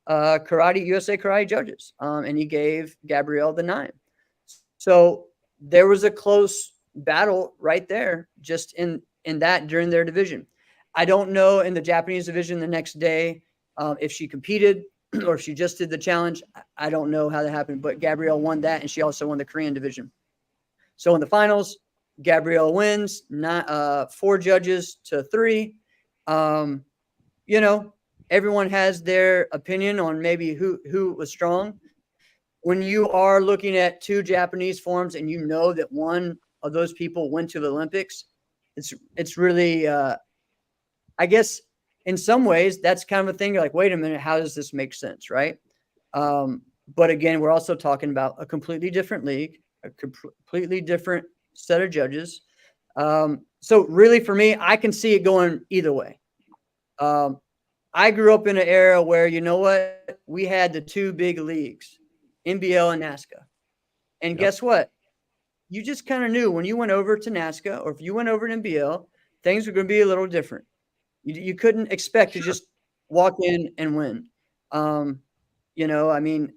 USA karate judges. And he gave Gabrielle the 9. So there was a close battle right there, just in that during their division. I don't know in the Japanese division the next day if she competed or if she just did the challenge. I don't know how that happened, but Gabrielle won that, and she also won the Korean division. So in the finals, Gabrielle wins, 4 judges to 3. Everyone has their opinion on maybe who was strong. When you are looking at 2 Japanese forms and you know that one of those people went to the Olympics, it's really, I guess, in some ways, that's kind of a thing. You're like, wait a minute, how does this make sense, right? But again, we're also talking about a completely different league, a completely different set of judges. So really, for me, I can see it going either way. I grew up in an era where, we had the 2 big leagues, NBL and NASCA. And guess what? you just kind of knew when you went over to NASCA or if you went over to NBL, things were going to be a little different. You couldn't expect to just walk in and win. I mean,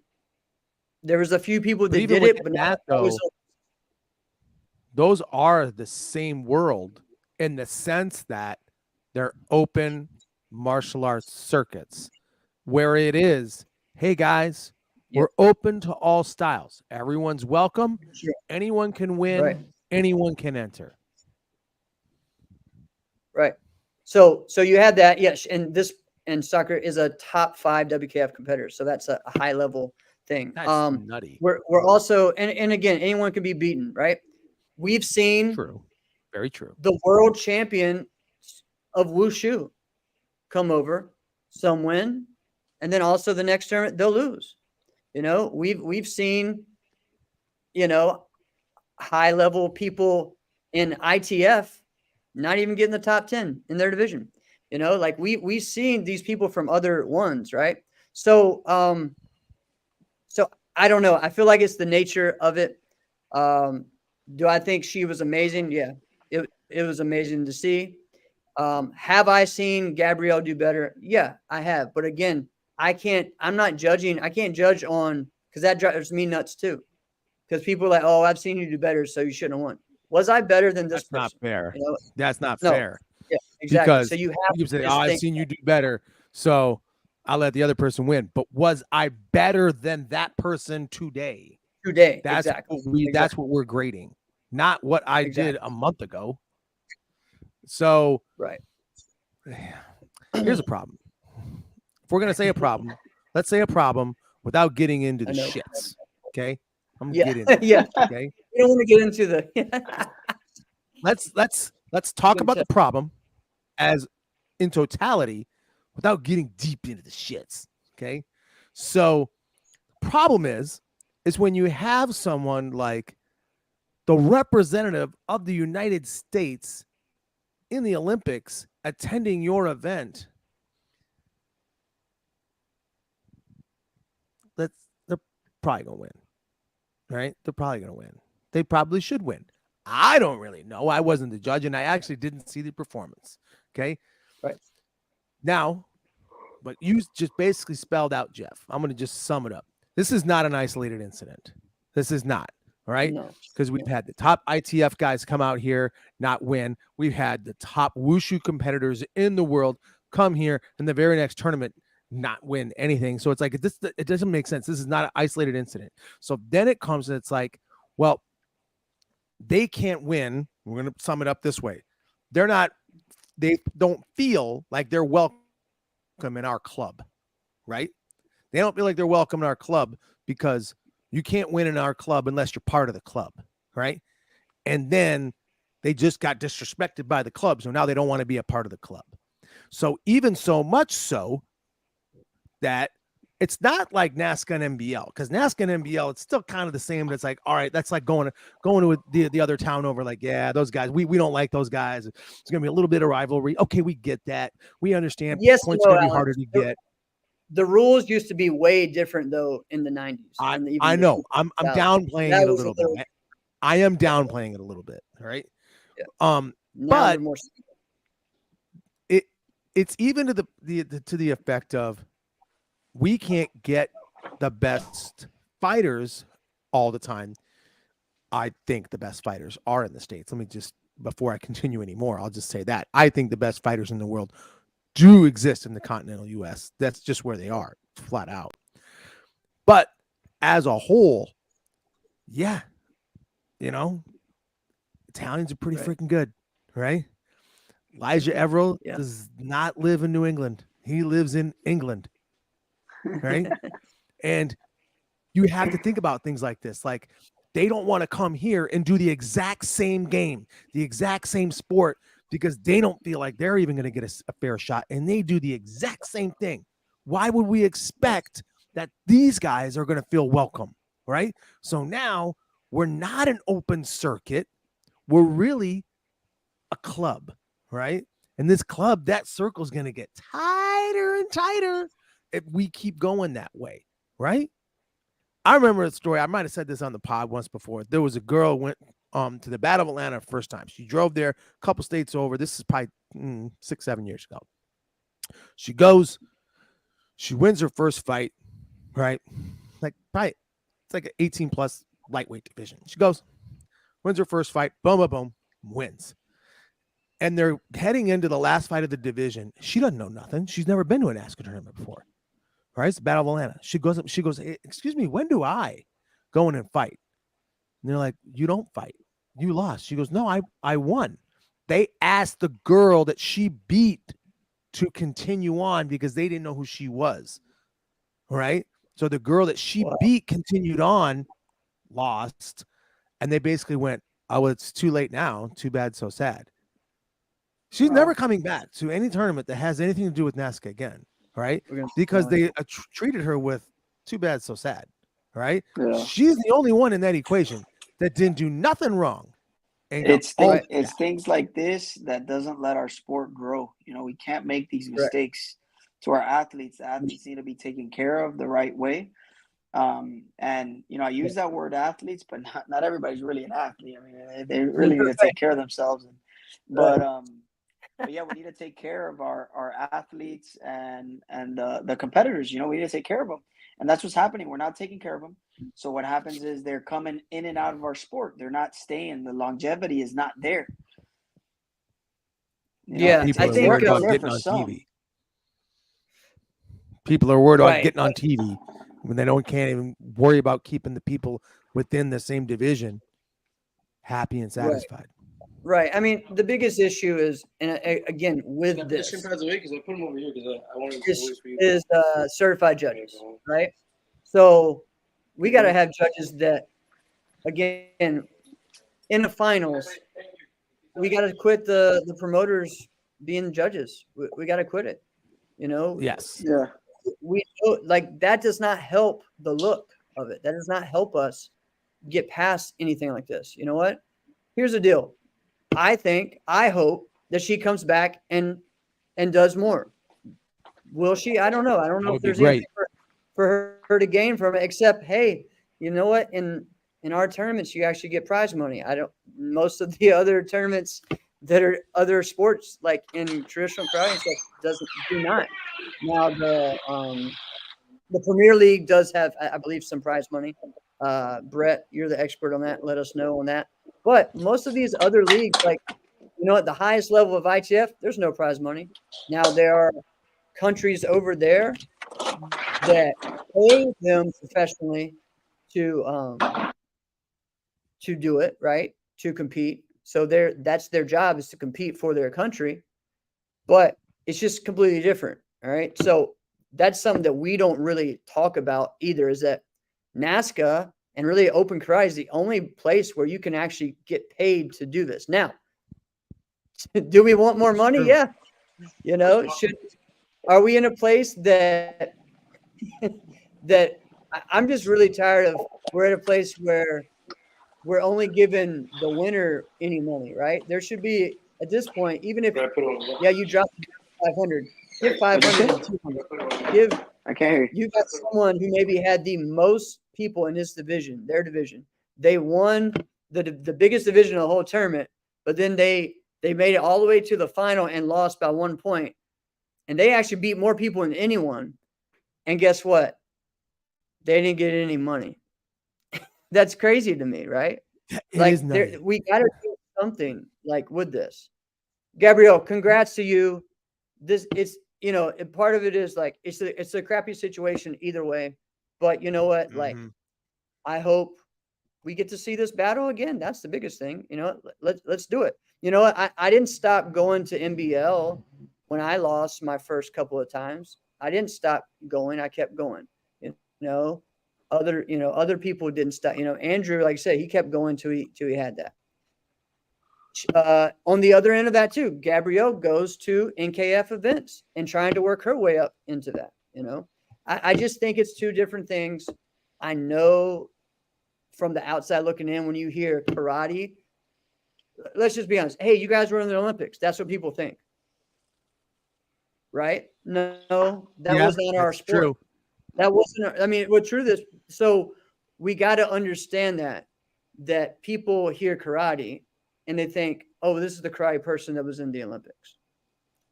there was a few people But that even did it, within but that, that was though, those are the same world in the sense that they're open martial arts circuits where it is, hey guys, Yep. we're open to all styles. Everyone's welcome. Sure. Anyone can win. Right. Anyone can enter. Right. So you had that, yes, and soccer is a top 5 WKF competitor, so that's a high level thing. That's nutty. We're also and again, anyone can be beaten, right? We've seen True. Very true. the world champion of wushu come over, some win, and then also the next tournament they'll lose. We've seen, high level people in ITF not even getting the top 10 in their division. Like we've seen these people from other ones, right? So I don't know. I feel like it's the nature of it. Do I think she was amazing? Yeah, it was amazing to see. Have I seen Gabrielle do better? Yeah, I have. But again, I'm not judging. I can't judge on, because that drives me nuts too. Because people are like, oh, I've seen you do better, so you shouldn't have won. Was I better than this That's person? not fair. You know? That's not No. fair. Yeah, exactly. Because So you have you to say, just I've think seen you do better, so I'll let the other person win. But was I better than that person today? today. That's Exactly. that's what we're grading, not what I Exactly. did a month ago. So Right. here's a problem. If we're gonna say a problem, let's say a problem without getting into the I know. shits. Okay, I'm gonna Yeah. get into it. Yeah. Okay, We don't want to get into the. let's talk Good about the tip. problem as in totality without getting deep into the shits. Okay, so problem is when you have someone like the representative of the United States in the Olympics attending your event, they're probably gonna win, right? They're probably gonna win. They probably should win. I don't really know. I wasn't the judge, and I actually didn't see the performance. Okay, Right. now, but you just basically spelled out, Jeff. I'm gonna just sum it up. This is not an isolated incident. This is not. All right. No. Because we've had the top ITF guys come out here, not win. We've had the top wushu competitors in the world come here in the very next tournament, not win anything. So it's like, it doesn't make sense. This is not an isolated incident. So then it comes and it's like, well, they can't win. We're going to sum it up this way. They don't feel like they're welcome in our club, right? They don't feel like they're welcome in our club because you can't win in our club unless you're part of the club, right? And then they just got disrespected by the club, so now they don't want to be a part of the club. So even so much so that it's not like NASCA and NBL, because NASCA and NBL, it's still kind of the same, but it's like, all right, that's like going to the other town over, like, yeah, those guys, we don't like those guys. It's going to be a little bit of rivalry. Okay, we get that. We understand. Yes, points are going to be harder to get. The rules used to be way different though in the 90s. I know. I'm downplaying it a little bit. I am downplaying it a little bit. All right. Yeah. But it's even to the effect of we can't get the best fighters all the time. I think the best fighters are in the States. Let me just, before I continue anymore, I'll just say that I think the best fighters in the world do exist in the continental US. That's just where they are, flat out. But as a whole, yeah, Italians are pretty freaking good, right? Elijah Everell does not live in New England. He lives in England, right? And you have to think about things like this. Like, they don't want to come here and do the exact same game, the exact same sport, because they don't feel like they're even going to get a fair shot, and they do the exact same thing. Why would we expect that these guys are going to feel welcome, right? So now we're not an open circuit. We're really a club, right? And this club, that circle is going to get tighter and tighter if we keep going that way, right? I remember a story. I might have said this on the pod once before. There was a girl went to the Battle of Atlanta first time. She drove there a couple states over. This is probably 6-7 years ago. She goes, she wins her first fight, right? Like probably it's like an 18 plus lightweight division. She goes, wins her first fight, boom, boom, boom, wins. And they're heading into the last fight of the division. She doesn't know nothing. She's never been to an NASCAR tournament before. Right? It's the Battle of Atlanta. She goes up, she goes, hey, excuse me, when do I go in and fight? And they're like, you don't fight. You lost. She goes, no, I won. They asked the girl that she beat to continue on because they didn't know who she was. Right? So the girl that she beat continued on, lost, and they basically went, oh, it's too late now. Too bad, so sad. She's never coming back to any tournament that has anything to do with NASCAR again, right? Because they treated her with too bad, so sad, right? Yeah. She's the only one in that equation that didn't do nothing wrong. And It's things like this that doesn't let our sport grow. You know, we can't make these mistakes to our athletes. The athletes need to be taken care of the right way. And you know, I use that word athletes, but not everybody's really an athlete. I mean, they really need to take care of themselves. But yeah, we need to take care of our athletes and the competitors. You know, we need to take care of them, and that's what's happening. We're not taking care of them. So what happens is they're coming in and out of our sport. They're not staying. The longevity is not there. You know, people are worried about getting on TV. People are worried about getting on TV when they can't even worry about keeping the people within the same division happy and satisfied. Right. I mean, the biggest issue is, and again, with this, is certified judges, right? So we got to have judges that, again, in the finals, we got to quit the promoters being judges. We got to quit it. You know? Yes. Yeah. We like that does not help the look of it. That does not help us get past anything like this. You know what? Here's the deal. I hope that she comes back and does more. Will she? I don't know. I don't know if there's anything for her to gain from it, except, hey, you know what? In our tournaments, you actually get prize money. Most of the other tournaments that are other sports, like in traditional karate and stuff, do not. Now the Premier League does have, I believe, some prize money. Brett, you're the expert on that. Let us know on that. But most of these other leagues, like, you know, at the highest level of ITF, there's no prize money. Now, there are countries over there that pay them professionally to do it, right? To compete. So that's their job, is to compete for their country. But it's just completely different. All right. So that's something that we don't really talk about either, is that NASCA and really open karate is the only place where you can actually get paid to do this. Now, do we want more money? Yeah. You know, are we in a place that I'm just really tired of? We're at a place where we're only giving the winner any money, right? There should be, at this point, even if you dropped 500, give 500 and 200. I can't hear you. You got someone who maybe had the most people in his division, their division. They won the biggest division of the whole tournament, but then they made it all the way to the final and lost by 1 point. And they actually beat more people than anyone. And guess what? They didn't get any money. That's crazy to me, right? We got to do something like with this. Gabrielle, congrats to you. It's, you know, part of it is like, it's a crappy situation either way, but you know what? Mm-hmm. Like, I hope we get to see this battle again. That's the biggest thing. You know, let's do it. You know what? I didn't stop going to NBL when I lost my first couple of times. I didn't stop going. I kept going. You know, other people didn't stop. You know, Andrew, like I said, he kept going till he had that. On the other end of that too, Gabrielle goes to NKF events and trying to work her way up into that. You know, I just think it's two different things. I know from the outside looking in, when you hear karate, let's just be honest. Hey, you guys were in the Olympics. That's what people think. Right? No, that was not our sport. True. That wasn't, I mean, what's true this. So we got to understand that that people hear karate and they think, oh, this is the karate person that was in the Olympics.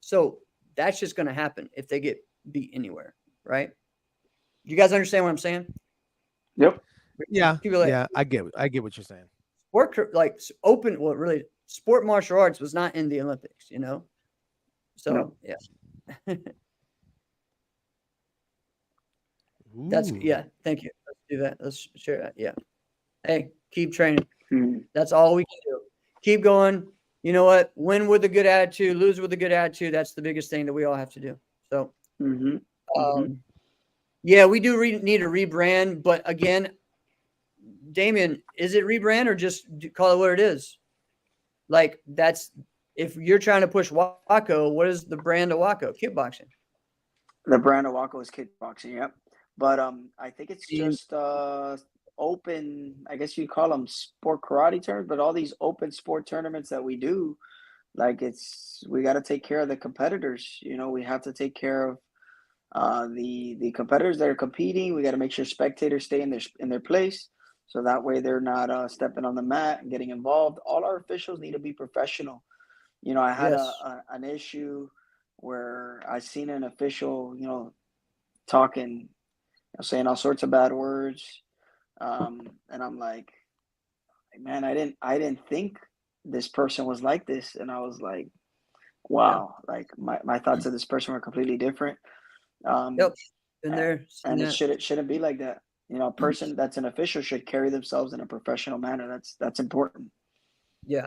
So that's just going to happen if they get beat anywhere, right? You guys understand what I'm saying? Yep. Yeah, People like, yeah, I get what you're saying. sport, like open, well, really, sport martial arts was not in the Olympics, you know? So, No. yeah. That's, Ooh. yeah, thank you. Let's do that. Let's share that. Yeah. Hey, keep training. Hmm. That's all we can do. Keep going. You know what? Win with a good attitude, lose with a good attitude. That's the biggest thing that we all have to do. So, Mm-hmm. Mm-hmm. yeah, we do need to rebrand. But again, Damian, is it rebrand or just call it what it is? Like, that's if you're trying to push Waco, what is the brand of Waco? Kickboxing. The brand of Waco is kickboxing. Yep. But I think it's And just open. I guess you call them sport karate tournaments, but all these open sport tournaments that we do, like we got to take care of the competitors. You know, we have to take care of the competitors that are competing. We got to make sure spectators stay in their place, so that way they're not stepping on the mat and getting involved. All our officials need to be professional. You know, I had yes, an issue where I seen an official, talking, saying all sorts of bad words, and I'm like, man, I didn't think this person was like this, and I was like, yeah, wow, like my thoughts of this person were completely different. Um, yep, been there, seen and it that. shouldn't be like that. You know, a person that's an official should carry themselves in a professional manner. That's important. Yeah,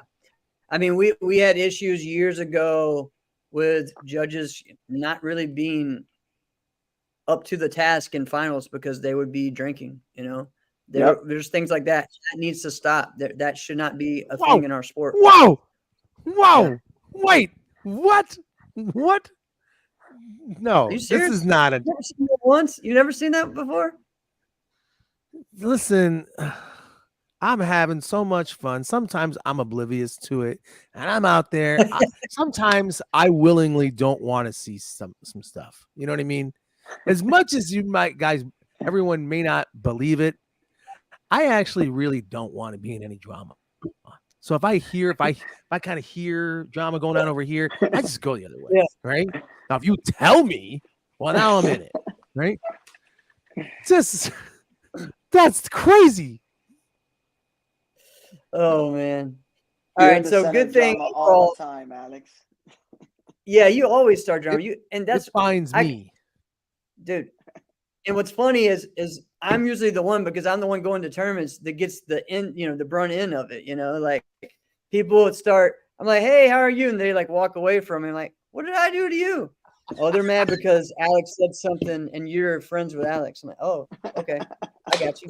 I mean, we had issues years ago with judges not really being up to the task in finals because they would be drinking. You know, Yep. there's things like that that needs to stop. That should not be a Whoa, thing in our sport. whoa, Yeah, whoa! Wait, what? What? are No, you this serious? is not a. You never seen that once? You never seen that before? Listen, I'm having so much fun. Sometimes I'm oblivious to it, and I'm out there. Sometimes I willingly don't want to see some stuff. You know what I mean? As much as you might, guys, everyone may not believe it. I actually really don't want to be in any drama. So if I kind of hear drama going on over here, I just go the other way. Yeah. Right now, if you tell me, well, now I'm in it. Right? Just that's crazy. Oh man. All You're in right. the So center good of thing drama all the overall. time, Alex. Yeah, you always start drama. It And it that's finds I me. dude. And what's funny is I'm usually the one because I'm the one going to tournaments that gets the end, the brunt end of it. Like people would start. I'm like, hey, how are you? And they like walk away from me. Like, what did I do to you? Oh, they're mad because Alex said something and you're friends with Alex. I'm like, oh, okay, I got you.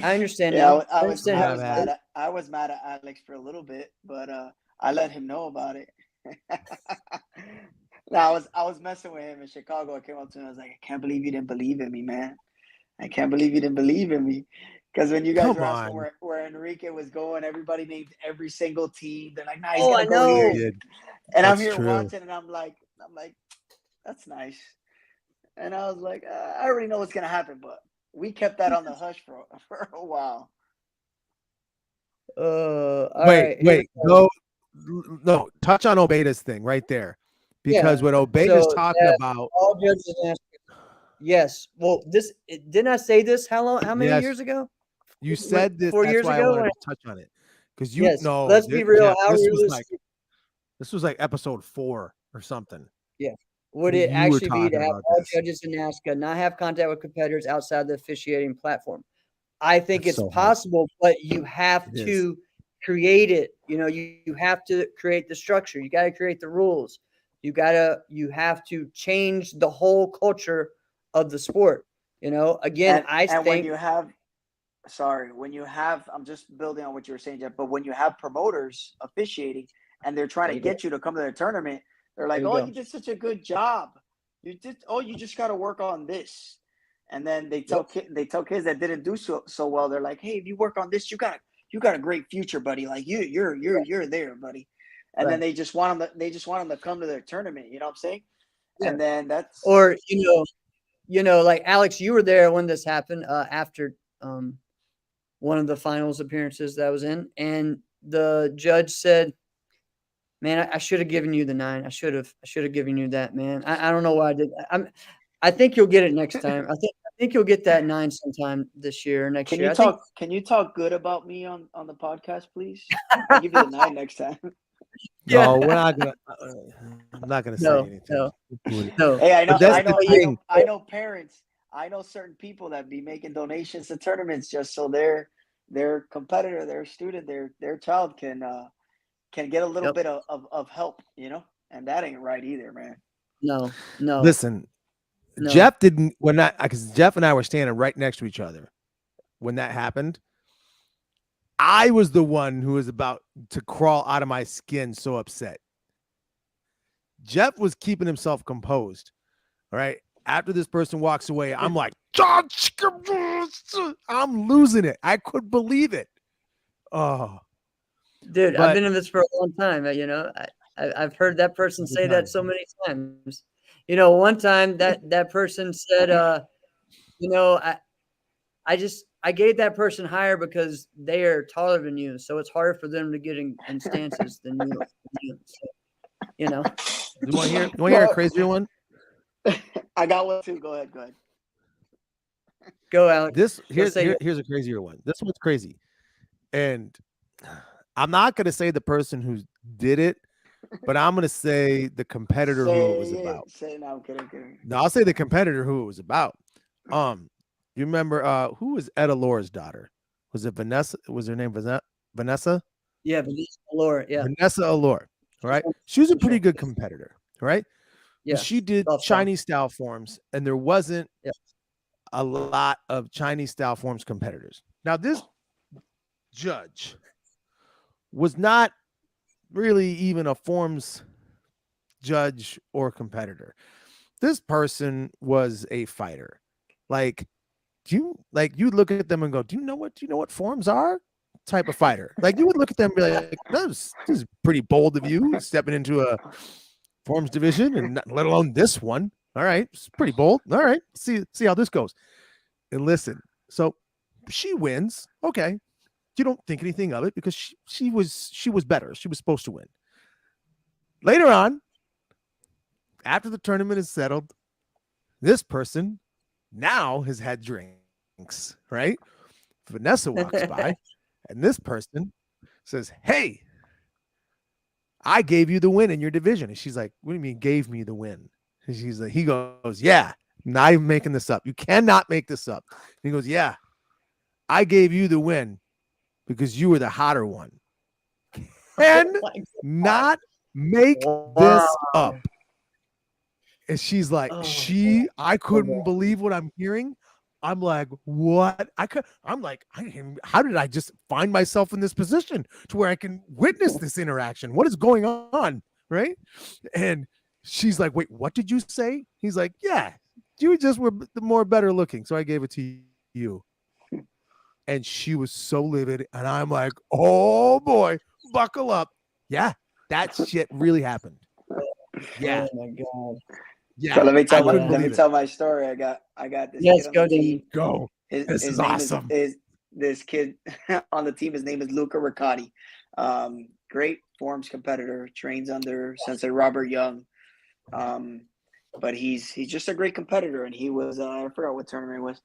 I understand Yeah, now. I understand Yeah, how I've it had. is. I was mad at Alex for a little bit, but I let him know about it. No, I was messing with him in Chicago. I came up to him. I was like, I can't believe you didn't believe in me, man. I can't believe you didn't believe in me. Because when you guys Come were asking on. where Enrique was going, everybody named every single team. They're like, nah, he's Oh, gonna I go He here. know. did. And I'm That's here true. watching, and I'm like, that's nice. And I was like, I already know what's gonna happen, but we kept that on the hush for for a while. All Wait, right. Here we wait. go. No. Touch on Obeda's thing right there, because Yeah. what Obeda's So talking that about. all judges ask. Yes. Well, didn't I say this? How long? How many Yes, years ago? you said this. That's 4 years why I ago. wanted to touch on it, because you Yes. know, Let's be real. Jeff. How realistic? This was like episode 4 or something. Yeah. Would it You were actually be to talking have about all this. judges in NASCA not have contact with competitors outside the officiating platform? I think That's it's so hard. possible, but you have It is. to create it. You have to create the structure. You got to create the rules. You have to change the whole culture of the sport. Again, I And when think you have when you have, I'm just building on what you were saying, Jeff, but when you have promoters officiating and they're trying there to you go. get you to come to their tournament, they're There like, you oh, go. you did such a good job. You just got to work on this. And then Yep. they tell kids that didn't do so well, they're like, hey, if you work on this, you got a great future, buddy. Like you're there, buddy. And then Right. they just want them to come to their tournament. You know what I'm saying? Yeah. And then that's Or like Alex, you were there when this happened. After one of the finals appearances that I was in, and the judge said, "Man, I should have given you the 9. I should have given you that, man. I don't know why I did that. I think you'll get it next time. I think you'll get that 9 sometime this year or next Can year. you I think." talk? Can you talk good about me on the podcast, please? I'll give you the 9 next time. No, Yeah. we're not gonna. I'm not gonna say No, anything. no. Hey, But that's the thing. I know parents. I know certain people that be making donations to tournaments just so their competitor, their student, their child can get a little Yep. bit of help, and that ain't right either, man. No. Listen, No. Jeff didn't when that because Jeff and I were standing right next to each other when that happened. I was the one who was about to crawl out of my skin, so upset. Jeff was keeping himself composed. All right. After this person walks away, I'm like, I'm losing it. I couldn't believe it. Oh, Dude, I've but been in this for a long time. I've heard that person say that so many times. One time that person said, I gave that person higher because they are taller than you, so it's harder for them to get in stances than you. So, you want to hear a crazier one? I got one too. Go ahead. Go, Alex. Here's a crazier one. This one's crazy, and I'm not gonna say the person who did it, but I'm gonna say the competitor who it was about. No, I'm kidding. No, I'll say the competitor who it was about. You remember who was Ed Alore's daughter? Was it Vanessa? Was her name Vanessa? Yeah, Vanessa Allure. Yeah, Vanessa Allure. All right, she was a pretty good competitor. Right? Yeah, she did Chinese style forms, and there wasn't a lot of Chinese style forms competitors. Now, this judge was not really even a forms judge or competitor. This person was a fighter. Like, you look at them and go, do you know what forms are? Type of fighter. Like, you would look at them and be like, this is pretty bold of you stepping into a forms division, and not, let alone this one. All right, it's pretty bold. All right, see how this goes. And listen, so she wins. Okay, you don't think anything of it because she was better. She was supposed to win. Later on, after the tournament is settled, this person now has had drinks. Right? Vanessa walks by, and this person says, "Hey, I gave you the win in your division." And she's like, "What do you mean gave me the win?" And she's like, he goes, "Yeah, I'm not even making this up. You cannot make this up." And he goes, "Yeah, I gave you the win because you were the hotter one." Can not make this up. And she's like, I couldn't believe what I'm hearing. I'm like, what? How did I just find myself in this position to where I can witness this interaction? What is going on? Right? And she's like, wait, what did you say? He's like, yeah, you just were the more better looking. So I gave it to you. And she was so livid. And I'm like, oh boy, buckle up. Yeah, that shit really happened. Yeah. Oh my God. Yeah. So let me tell my story. I got this. Yes, kid on go, the team. Go. This is awesome. This kid on the team, his name is Luca Riccati. Great forms competitor, trains under Sensei Robert Young. But he's just a great competitor, and he was I forgot what tournament it was.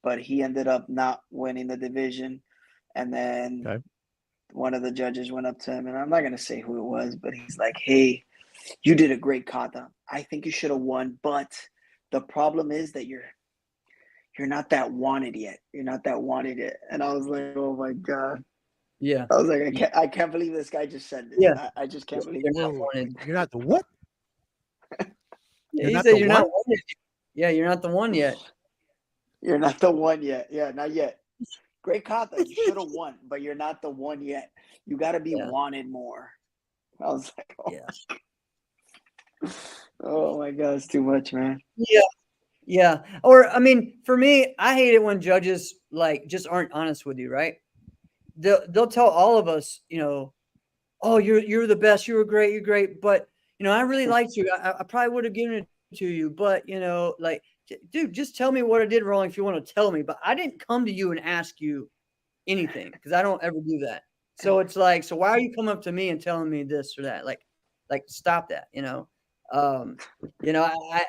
But he ended up not winning the division, and then one of the judges went up to him, and I'm not gonna say who it was, but he's like, "Hey, you did a great kata. I think you should have won, but the problem is that you're not that wanted yet. You're not that wanted yet." And I was like, "Oh my God." Yeah. I was like, I can't believe this guy just said this. Yeah. I just can't believe You're it. not wanted. You're not the what? Yeah, he said you're not wanted. Yeah, you're not the one yet. You're not the one yet. Yeah, not yet. Great kata. You should have won, but you're not the one yet. You got to be wanted more. I was like, oh my God, it's too much, man. Yeah. Or I mean, for me, I hate it when judges just aren't honest with you, right? They'll tell all of us, oh, you're the best, you were great, you're great, but I really liked you. I probably would have given it to you, but dude, just tell me what I did wrong if you want to tell me. But I didn't come to you and ask you anything because I don't ever do that. So it's like, so why are you coming up to me and telling me this or that? Like stop that, um, I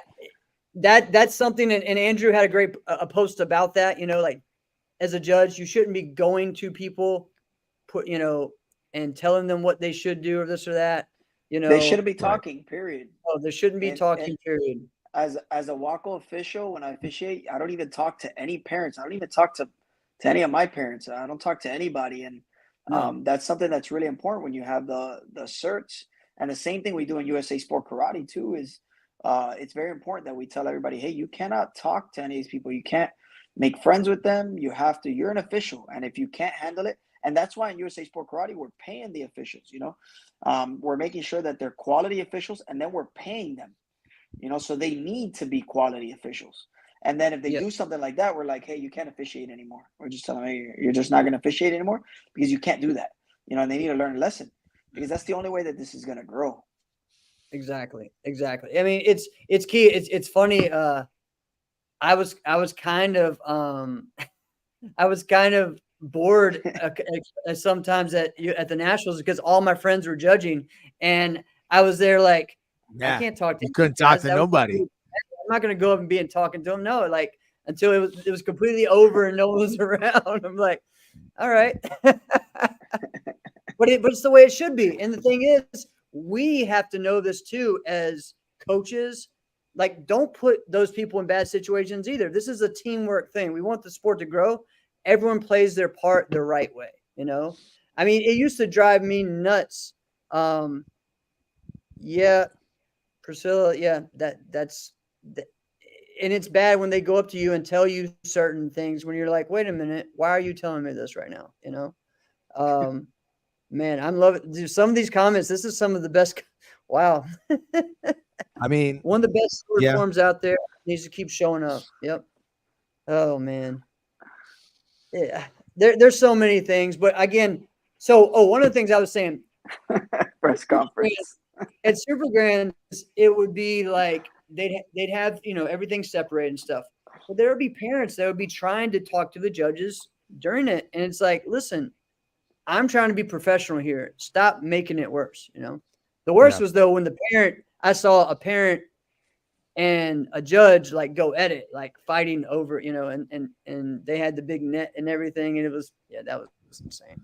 that's something. And Andrew had a great a post about that. Like as a judge, you shouldn't be going to people, and telling them what they should do or this or that. They shouldn't be Right. talking, period. Oh, there shouldn't be And talking. Period. as a Waco official, when I officiate, I don't even talk to any parents. I don't even talk to any of my parents. I don't talk to anybody, and No. that's something that's really important when you have the certs. And the same thing we do in USA Sport Karate too is it's very important that we tell everybody, hey, you cannot talk to any of these people. You can't make friends with them. You have to. You're an official, and if you can't handle it, and that's why in USA Sport Karate we're paying the officials. We're making sure that they're quality officials, and then we're paying them. So they need to be quality officials. And then if they Yeah. do something like that, we're like, hey, you can't officiate anymore. We're just telling them, hey, you're just not going to officiate anymore because you can't do that. And they need to learn a lesson because that's the only way that this is going to grow. Exactly. I mean, it's key. It's funny. I was kind of I was kind of bored sometimes at the nationals because all my friends were judging, and I was there like, I Yeah. can't talk to You you couldn't talk guys. to That was nobody. I'm not gonna go up and be and talking to them. No, like until it was completely over and no one was around. I'm like, all right. But it's the way it should be. And the thing is, we have to know this too as coaches. Like, don't put those people in bad situations either. This is a teamwork thing. We want the sport to grow. Everyone plays their part the right way. I mean, it used to drive me nuts. Yeah, Priscilla. Yeah, that's that, and it's bad when they go up to you and tell you certain things when you're like, wait a minute, why are you telling me this right now? Um, Man, I'm loving some of these comments. This is some of the best. Wow. I mean, One of the best sword yeah. forms out there needs to keep showing up. Yep. Oh man. Yeah. There's so many things, but again, one of the things I was saying, Press conference. at Super Grands, it would be like they'd have everything separated and stuff. But there would be parents that would be trying to talk to the judges during it, and it's like, listen, I'm trying to be professional here. Stop making it worse. The worst Yeah. was though when I saw a parent and a judge like go at it, like fighting over, and they had the big net and everything, and that was insane.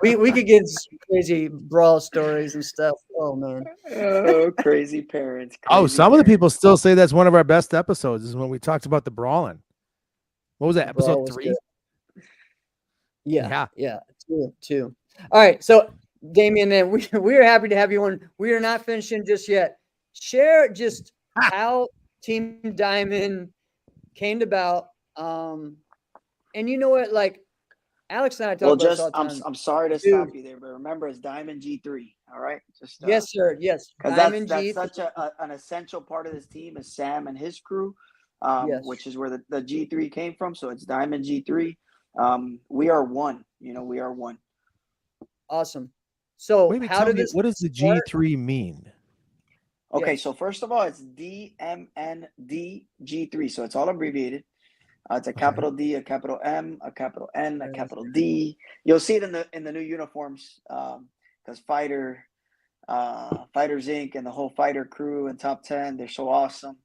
We could get some crazy brawl stories and stuff. Oh man. Oh, crazy parents. Oh, Crazy some of the parents. people still say that's one of our best episodes is when we talked about the brawling. What was that, The brawl episode was 3? good. Yeah. Yeah. Two. All right. So Damian, man, we are happy to have you on. We are not finishing just yet. Share just how Team Diamond came about. And you know what? Like Alex and I talk Well, about this all just the time. I'm sorry to Dude, stop you there, but remember it's Diamond G3. All right, just yes, sir. Yes, because Diamond that's G. such an essential part of this team is Sam and his crew, Yes, which is where the G3 came from. So it's Diamond G3. We are one. We are one. awesome. So Maybe how tell did me, this what does the start? G3 mean? Okay, Yes. so first of all, it's DMND G3. So it's all abbreviated. It's a Okay. capital D, a capital M, a capital N, a capital D. You'll see it in the new uniforms because Fighters Inc. and the whole Fighter crew and Top 10, they're so awesome.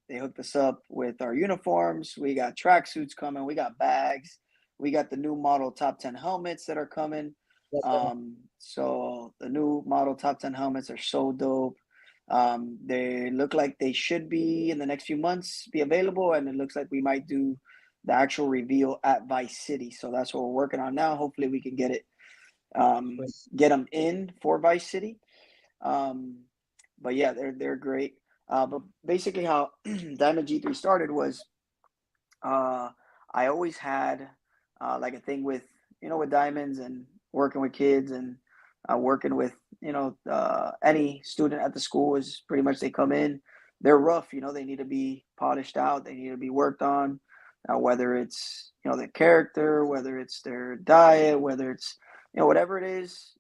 They hooked us up with our uniforms. We got tracksuits coming. We got bags. We got the new model Top 10 helmets that are coming. So the new model Top 10 helmets are so dope. They look like they should be in the next few months be available, and it looks like we might do the actual reveal at Vice City. So that's what we're working on now. Hopefully we can get it, get them in for Vice City. But yeah, they're great. But basically, how Diamond G3 started was, I always had like a thing with with diamonds and working with kids and working with any student at the school is pretty much they come in, they're rough, they need to be polished out, they need to be worked on, whether it's their character, whether it's their diet, whether it's whatever it is,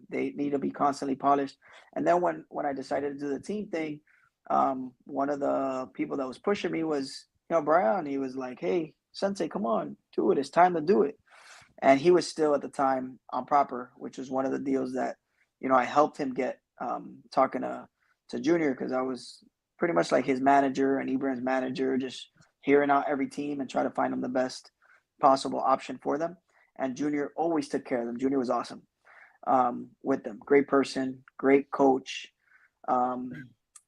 they need to be constantly polished. And then when I decided to do the team thing, one of the people that was pushing me was, Brian. He was like, "Hey, Sensei, come on, do it. It's time to do it." And he was still at the time on proper, which was one of the deals that, I helped him get, talking to Junior, because I was pretty much like his manager and Ibrahim's manager, just hearing out every team and try to find them the best possible option for them. And Junior always took care of them. Junior was awesome, with them. Great person, great coach,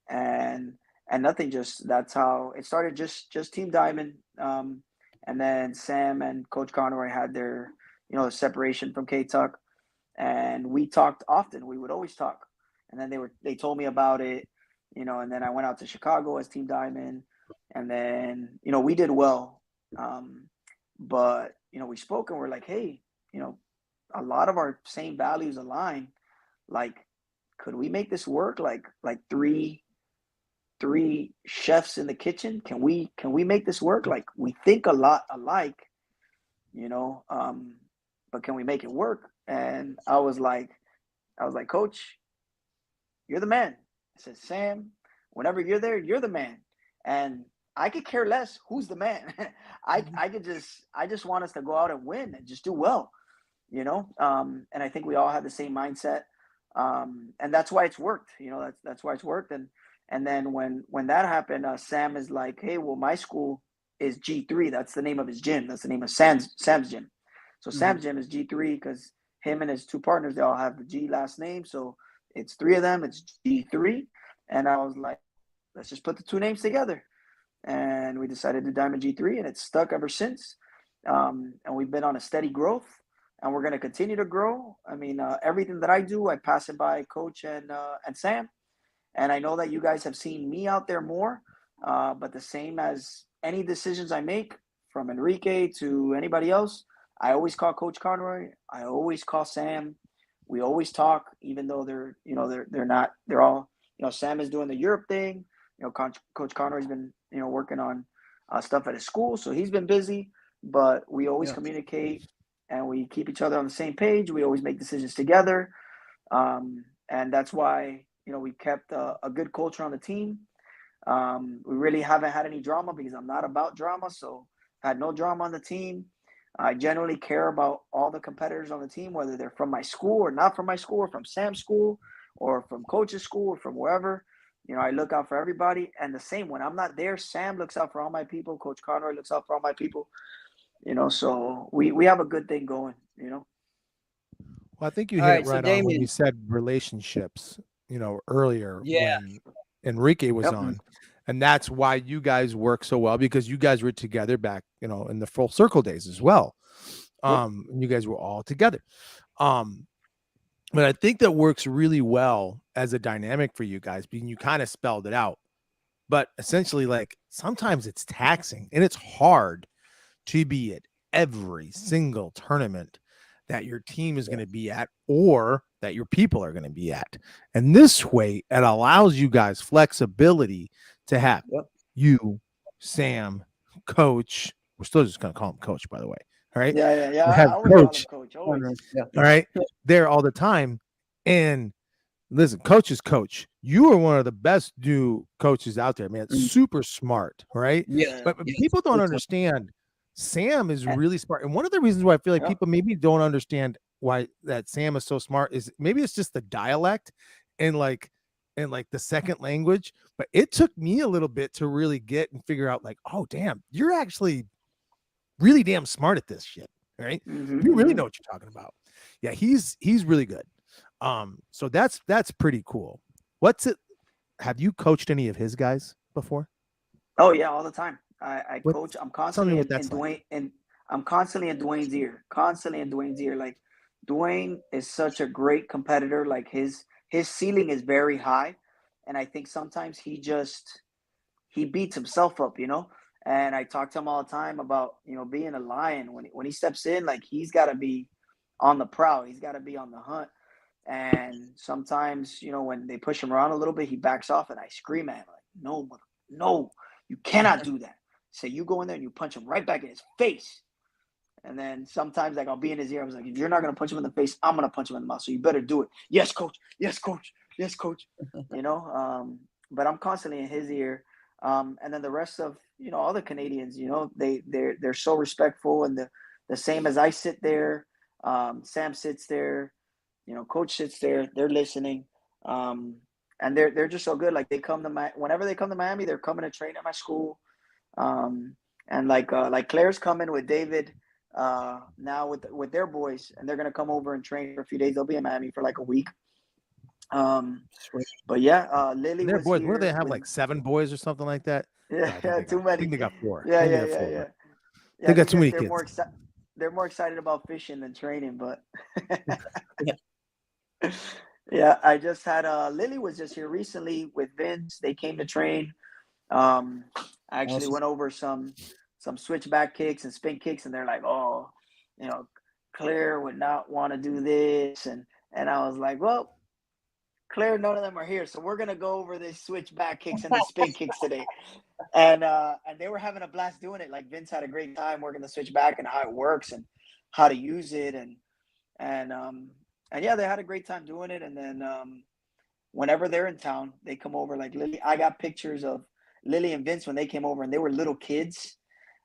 and nothing. Just that's how it started. Just Team Diamond, and then Sam and Coach Conroy had their separation from K Tuck, and we talked often. We would always talk, and then they told me about it, and then I went out to Chicago as Team Diamond, and then we did well, but we spoke and we're like, hey, a lot of our same values align. Like, could we make this work? Like three chefs in the kitchen. Can we make this work? Like, we think a lot alike, but can we make it work? And I was like, Coach, you're the man. I said, Sam, whenever you're there, you're the man. And I could care less who's the man. I just want us to go out and win and just do well, and I think we all have the same mindset. And that's why it's worked, that's why it's worked. And then when that happened, Sam is like, hey, well, my school is G3. That's the name of his gym. That's the name of Sam's gym. So Sam's gym is G3 because him and his two partners, they all have the G last name. So it's three of them. It's G3. And I was like, let's just put the two names together. And we decided to do Diamond G3, and it's stuck ever since. And we've been on a steady growth, and we're going to continue to grow. I mean, everything that I do, I pass it by Coach and Sam. And I know that you guys have seen me out there more, but the same as any decisions I make, from Enrique to anybody else, I always call Coach Conroy. I always call Sam. We always talk, even though they're all, Sam is doing the Europe thing. Coach Conroy's been, working on stuff at his school, so he's been busy. But we always communicate, and we keep each other on the same page. We always make decisions together, and that's why we kept a good culture on the team. We really haven't had any drama because I'm not about drama, so I had no drama on the team. I generally care about all the competitors on the team, whether they're from my school or not from my school, or from Sam's school, or from Coach's school, or from wherever. I look out for everybody. And the same, when I'm not there, Sam looks out for all my people. Coach Conroy looks out for all my people. So we have a good thing going. Well, I think you All hit right, it so right on when Damian. you said relationships, earlier Yeah. when Enrique was Yep. on. And that's why you guys work so well, because you guys were together back, in the Full Circle days as well. And you guys were all together. But I think that works really well as a dynamic for you guys, because you kind of spelled it out. But essentially, like, sometimes it's taxing and it's hard to be at every single tournament that your team is going to be at, or that your people are going to be at. And this way, it allows you guys flexibility to have you, Sam, Coach. We're still just going to call him Coach, by the way. All right. Yeah. We have I always call him Coach. Coach. Always. Yeah. All right. There all the time. And listen, Coach is Coach. You are one of the best new coaches out there, man. Super smart. Right. Yeah. But people don't understand. Sam is really smart. And one of the reasons why I feel like people maybe don't understand why that Sam is so smart is maybe it's just the dialect and like the second language. But it took me a little bit to really get and figure out, like, oh, damn, you're actually really damn smart at this shit. Right. You really know what you're talking about. Yeah, he's really good. So that's pretty cool. Have you coached any of his guys before? Oh yeah, all the time. I coach. I'm constantly what in that's Dwayne, like. and I'm constantly in Dwayne's ear. Constantly in Dwayne's ear. Like, Dwayne is such a great competitor. Like, his ceiling is very high, and I think sometimes he beats himself up. And I talk to him all the time about being a lion. When he steps in, like, he's got to be on the prowl. He's got to be on the hunt. And sometimes, when they push him around a little bit, he backs off, and I scream at him like, no, you cannot do that. So you go in there and you punch him right back in his face. And then sometimes, like, I'll be in his ear. I was like, if you're not going to punch him in the face, I'm going to punch him in the mouth. So you better do it. Yes, coach. Yes, coach. Yes, coach. but I'm constantly in his ear. And then the rest of all the Canadians, they're so respectful, and the same as I sit there, Sam sits there, coach sits there, they're listening. And they're just so good. Like they come to whenever they come to Miami, they're coming to train at my school. Um, and like Claire's coming with David now with their boys, and they're gonna come over and train for a few days. They'll be in Miami for like a week. Sweet. But yeah, Lily And their was boys, what do they here have? with Like 7 boys or something like that? No, I think yeah, they got. too I think many. they got 4. Yeah, I think they yeah, got yeah, 4. yeah. Yeah, They got too many they're more kids. they're more excited about fishing than training, but Yeah. yeah, I just had Lily was just here recently with Vince. They came to train. I actually Awesome. went over some switchback kicks and spin kicks, and they're like, "Oh, you know, Claire would not want to do this," and I was like, "Well, Claire, none of them are here, so we're gonna go over the switchback kicks and the spin kicks today." And they were having a blast doing it. Like Vince had a great time working the switchback and how it works and how to use it, and and yeah, they had a great time doing it. And then whenever they're in town, they come over. Like Lily, I got pictures of Lily and Vince when they came over, and they were little kids.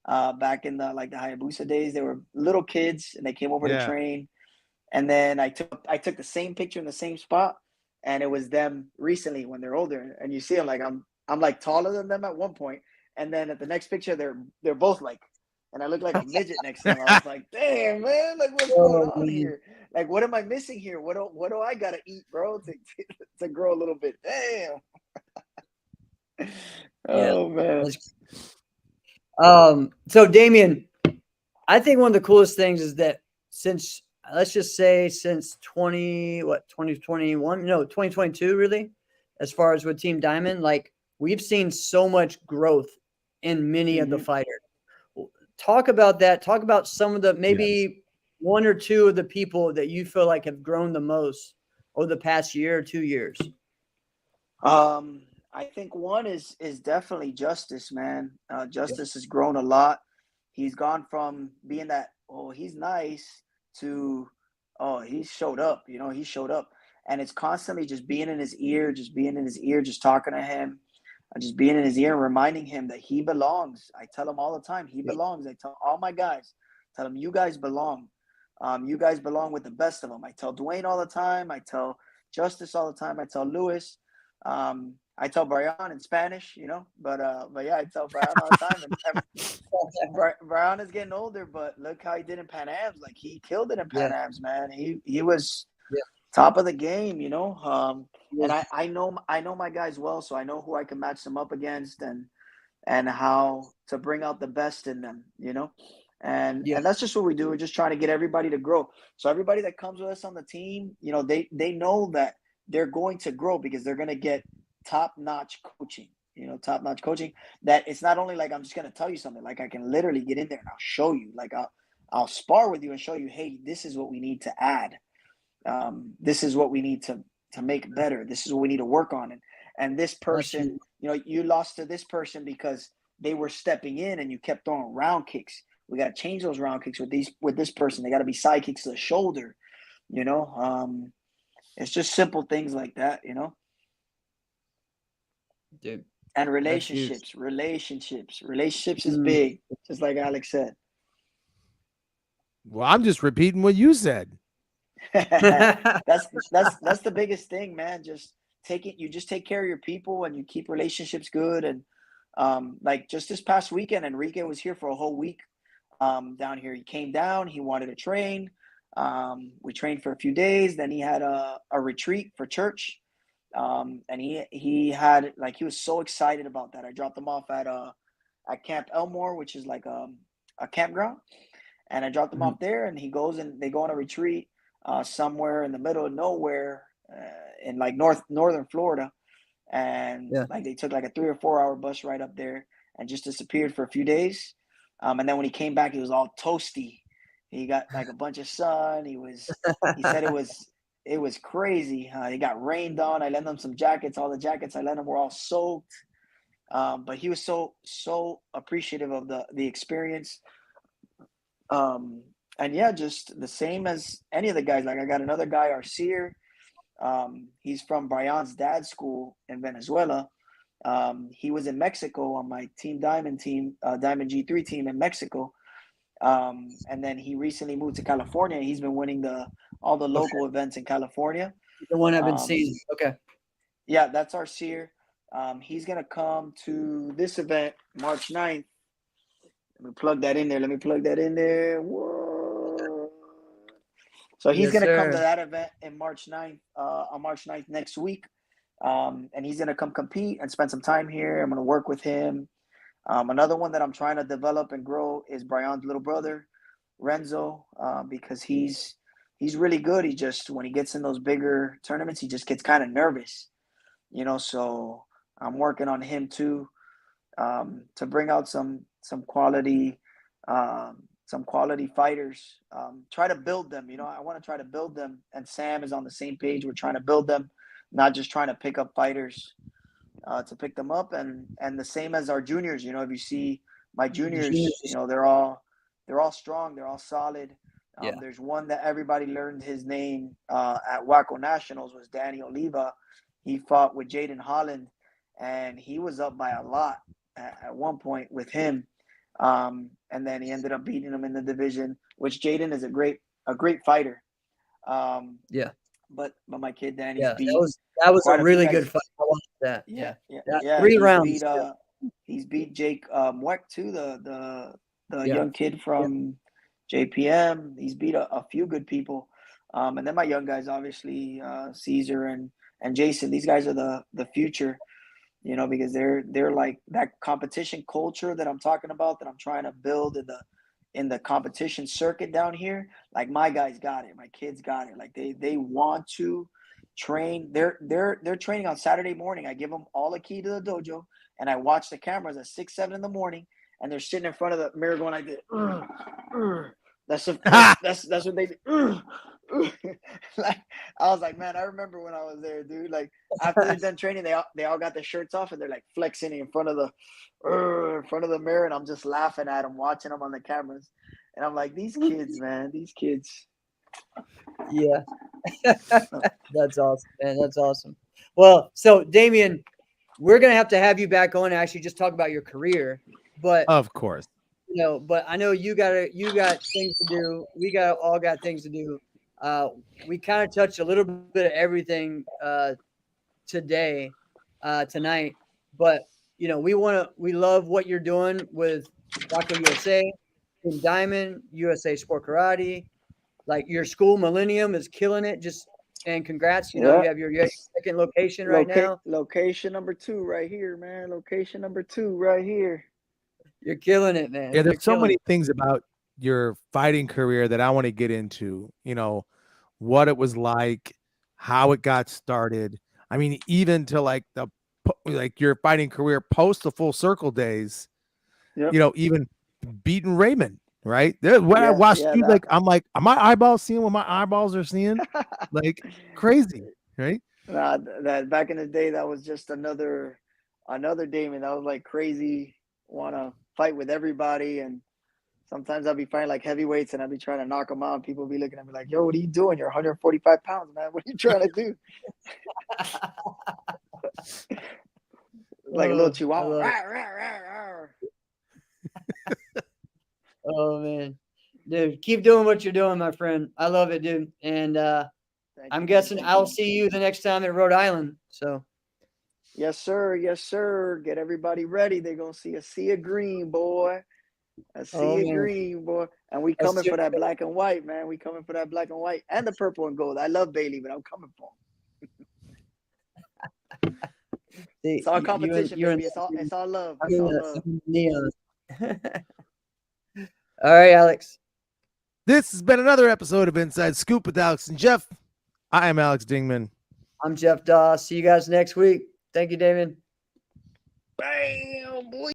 Back in the Hayabusa days, they were little kids, and they came over to Yeah. train. And then I took the same picture in the same spot, and it was them recently when they're older. And you see them, like I'm like taller than them at one point, and then at the next picture they're both like, and I look like a midget next to them. I was like, damn man, like what's going Oh, on man. here? Like what am I missing here? What do I gotta eat, bro, to grow a little bit? Damn. Yeah. Oh man. So Damian, I think one of the coolest things is that since let's just say since 2021, no, 2022 really, as far as with Team Diamond, like we've seen so much growth in many of the Hmm. fighters. Talk about that. Talk about some of the Yes. maybe one or two of the people that you feel like have grown the most over the past year or 2 years. I think one is definitely Justice, man. Yep. Justice has grown a lot. He's gone from being that, oh, he's nice to, oh, he showed up. He showed up, and it's constantly just being in his ear, just being in his ear, just talking to him, just being in his ear and reminding him that he belongs. I tell him all the time, he Yep. belongs. I tell all my guys, tell them, you guys belong. You guys belong with the best of them. I tell Dwayne all the time. I tell Justice all the time. I tell Lewis. I tell Brian in Spanish, but yeah, I tell Brian all the time. And Brian is getting older, but look how he did in Pan Am's. Like he killed it in Yeah. Pan Am's, man. He was Yeah. top of the game. And Yes. I know my guys well, so I know who I can match them up against, and how to bring out the best in them. And Yeah. that's just what we do. We're just trying to get everybody to grow. So everybody that comes with us on the team, they know that they're going to grow because they're going to get top-notch coaching. Top-notch coaching. That it's not only like I'm just going to tell you something. Like I can literally get in there and I'll show you. Like I'll spar with you and show you, hey, this is what we need to add. This is what we need to make better. This is what we need to work on. And this That's person, you lost to this person because they were stepping in and you kept throwing round kicks. We got to change those round kicks with this person. They got to be side kicks to the shoulder. You know, it's just simple things like that. dude. And That's huge. relationships is Mm. big, just like Alex said. Well, I'm just repeating what you said. that's the biggest thing, man. You just take care of your people and you keep relationships good. And like just this past weekend, Enrique was here for a whole week. Down here, he came down, he wanted to train. We trained for a few days, then he had a retreat for church. And he was so excited about that. I dropped him off at Camp Elmore, which is like a campground, and I dropped him Mhm. off there, and they go on a retreat somewhere in the middle of nowhere in like northern Florida, and Yeah. like they took like a 3 or 4 hour bus ride up there and just disappeared for a few days. And then when he came back, he was all toasty. He got like a bunch of sun. He said it was crazy. He got rained on. I lent him some jackets. All the jackets I lent him were all soaked. But he was so appreciative of the experience. Um, and yeah, just the same as any of the guys. Like I got another guy, Arcir. He's from Brian's dad's school in Venezuela. He was in Mexico on my Team Diamond Diamond G3 team in Mexico. And then he recently moved to California. He's been winning all the local events in California. The one I've been seeing. Okay. Yeah, that's our seer. He's going to come to this event March 9th. Let me plug that in there. Whoa. So he's going to come to that event in March 9th, on March 9th next week. And he's going to come compete and spend some time here. I'm going to work with him. Another one that I'm trying to develop and grow is Brian's little brother, Renzo, because he's really good. He just, when he gets in those bigger tournaments, he just gets kind of nervous, so I'm working on him too, to bring out some quality fighters, try to build them. I want to try to build them, and Sam is on the same page. We're trying to build them, not just trying to pick up fighters to pick them up, and the same as our juniors. If you see my juniors, they're all strong, they're all solid. There's one that everybody learned his name at Waco Nationals was Danny Oliva. He fought with Jaden Holland, and he was up by a lot at one point with him. And then he ended up beating him in the division, which Jaden is a great fighter. But my kid Danny's beat. That was a really good fight. I watched that. Yeah. 3 rounds. He's beat Jake Mweck too, the young kid from JPM. He's beat a few good people. And then my young guys, obviously, Caesar and Jason. These guys are the future, because they're like that competition culture that I'm talking about, that I'm trying to build in the competition circuit down here. Like, my guys got it, my kids got it. Like, they want to train. They're training on Saturday morning. I give them all a key to the dojo, and I watch the cameras at 6, 7 in the morning, and they're sitting in front of the mirror going like this. That's what they do. Like, I was like, man, I remember when I was there, dude. Like, after they're done training, they all got their shirts off, and they're like flexing in front of the mirror, and I'm just laughing at them, watching them on the cameras, and I'm like, these kids, man, these kids. Yeah. That's awesome, man. That's awesome. Well, so Damian, we're gonna have to have you back on and actually just talk about your career, but of course, but I know you got things to do. We all got things to do. We kind of touched a little bit of everything tonight, but we love what you're doing with Waco USA, Team Diamond, USA Sport Karate. Like, your school, Millennium, is killing it. And congrats. You have your second location right now. Location number 2 right here, man. Location number 2 right here. You're killing it, man. Yeah, there's so many things about your fighting career that I want to get into. What it was like, how it got started. I mean, even to like your fighting career post the Full Circle days. Yep. Even beating Raymond. Right there, when I watched you, I'm like, are my eyeballs seeing what my eyeballs are seeing? Like, crazy, right? That back in the day, that was just another Damian. That was like crazy, want to fight with everybody, and sometimes I'll be fighting like heavyweights, and I'll be trying to knock them out. And people be looking at me like, "Yo, what are you doing? You're 145 pounds, man. What are you trying to do?" Like a little chihuahua. Oh, man. Dude, keep doing what you're doing, my friend. I love it, dude. And I'm guessing I'll see you the next time at Rhode Island. So, yes, sir. Yes, sir. Get everybody ready. They're going to see a sea of green, boy. A sea of green, boy. And we coming for that black and white, man. We coming for that black and white and the purple and gold. I love Bailey, but I'm coming for him. It's all competition, baby. It's all love. It's all love. All right, Alex. This has been another episode of Inside Scoop with Alex and Jeff. I am Alex Dingman. I'm Jeff Doss. See you guys next week. Thank you, Damian. Bam, boy.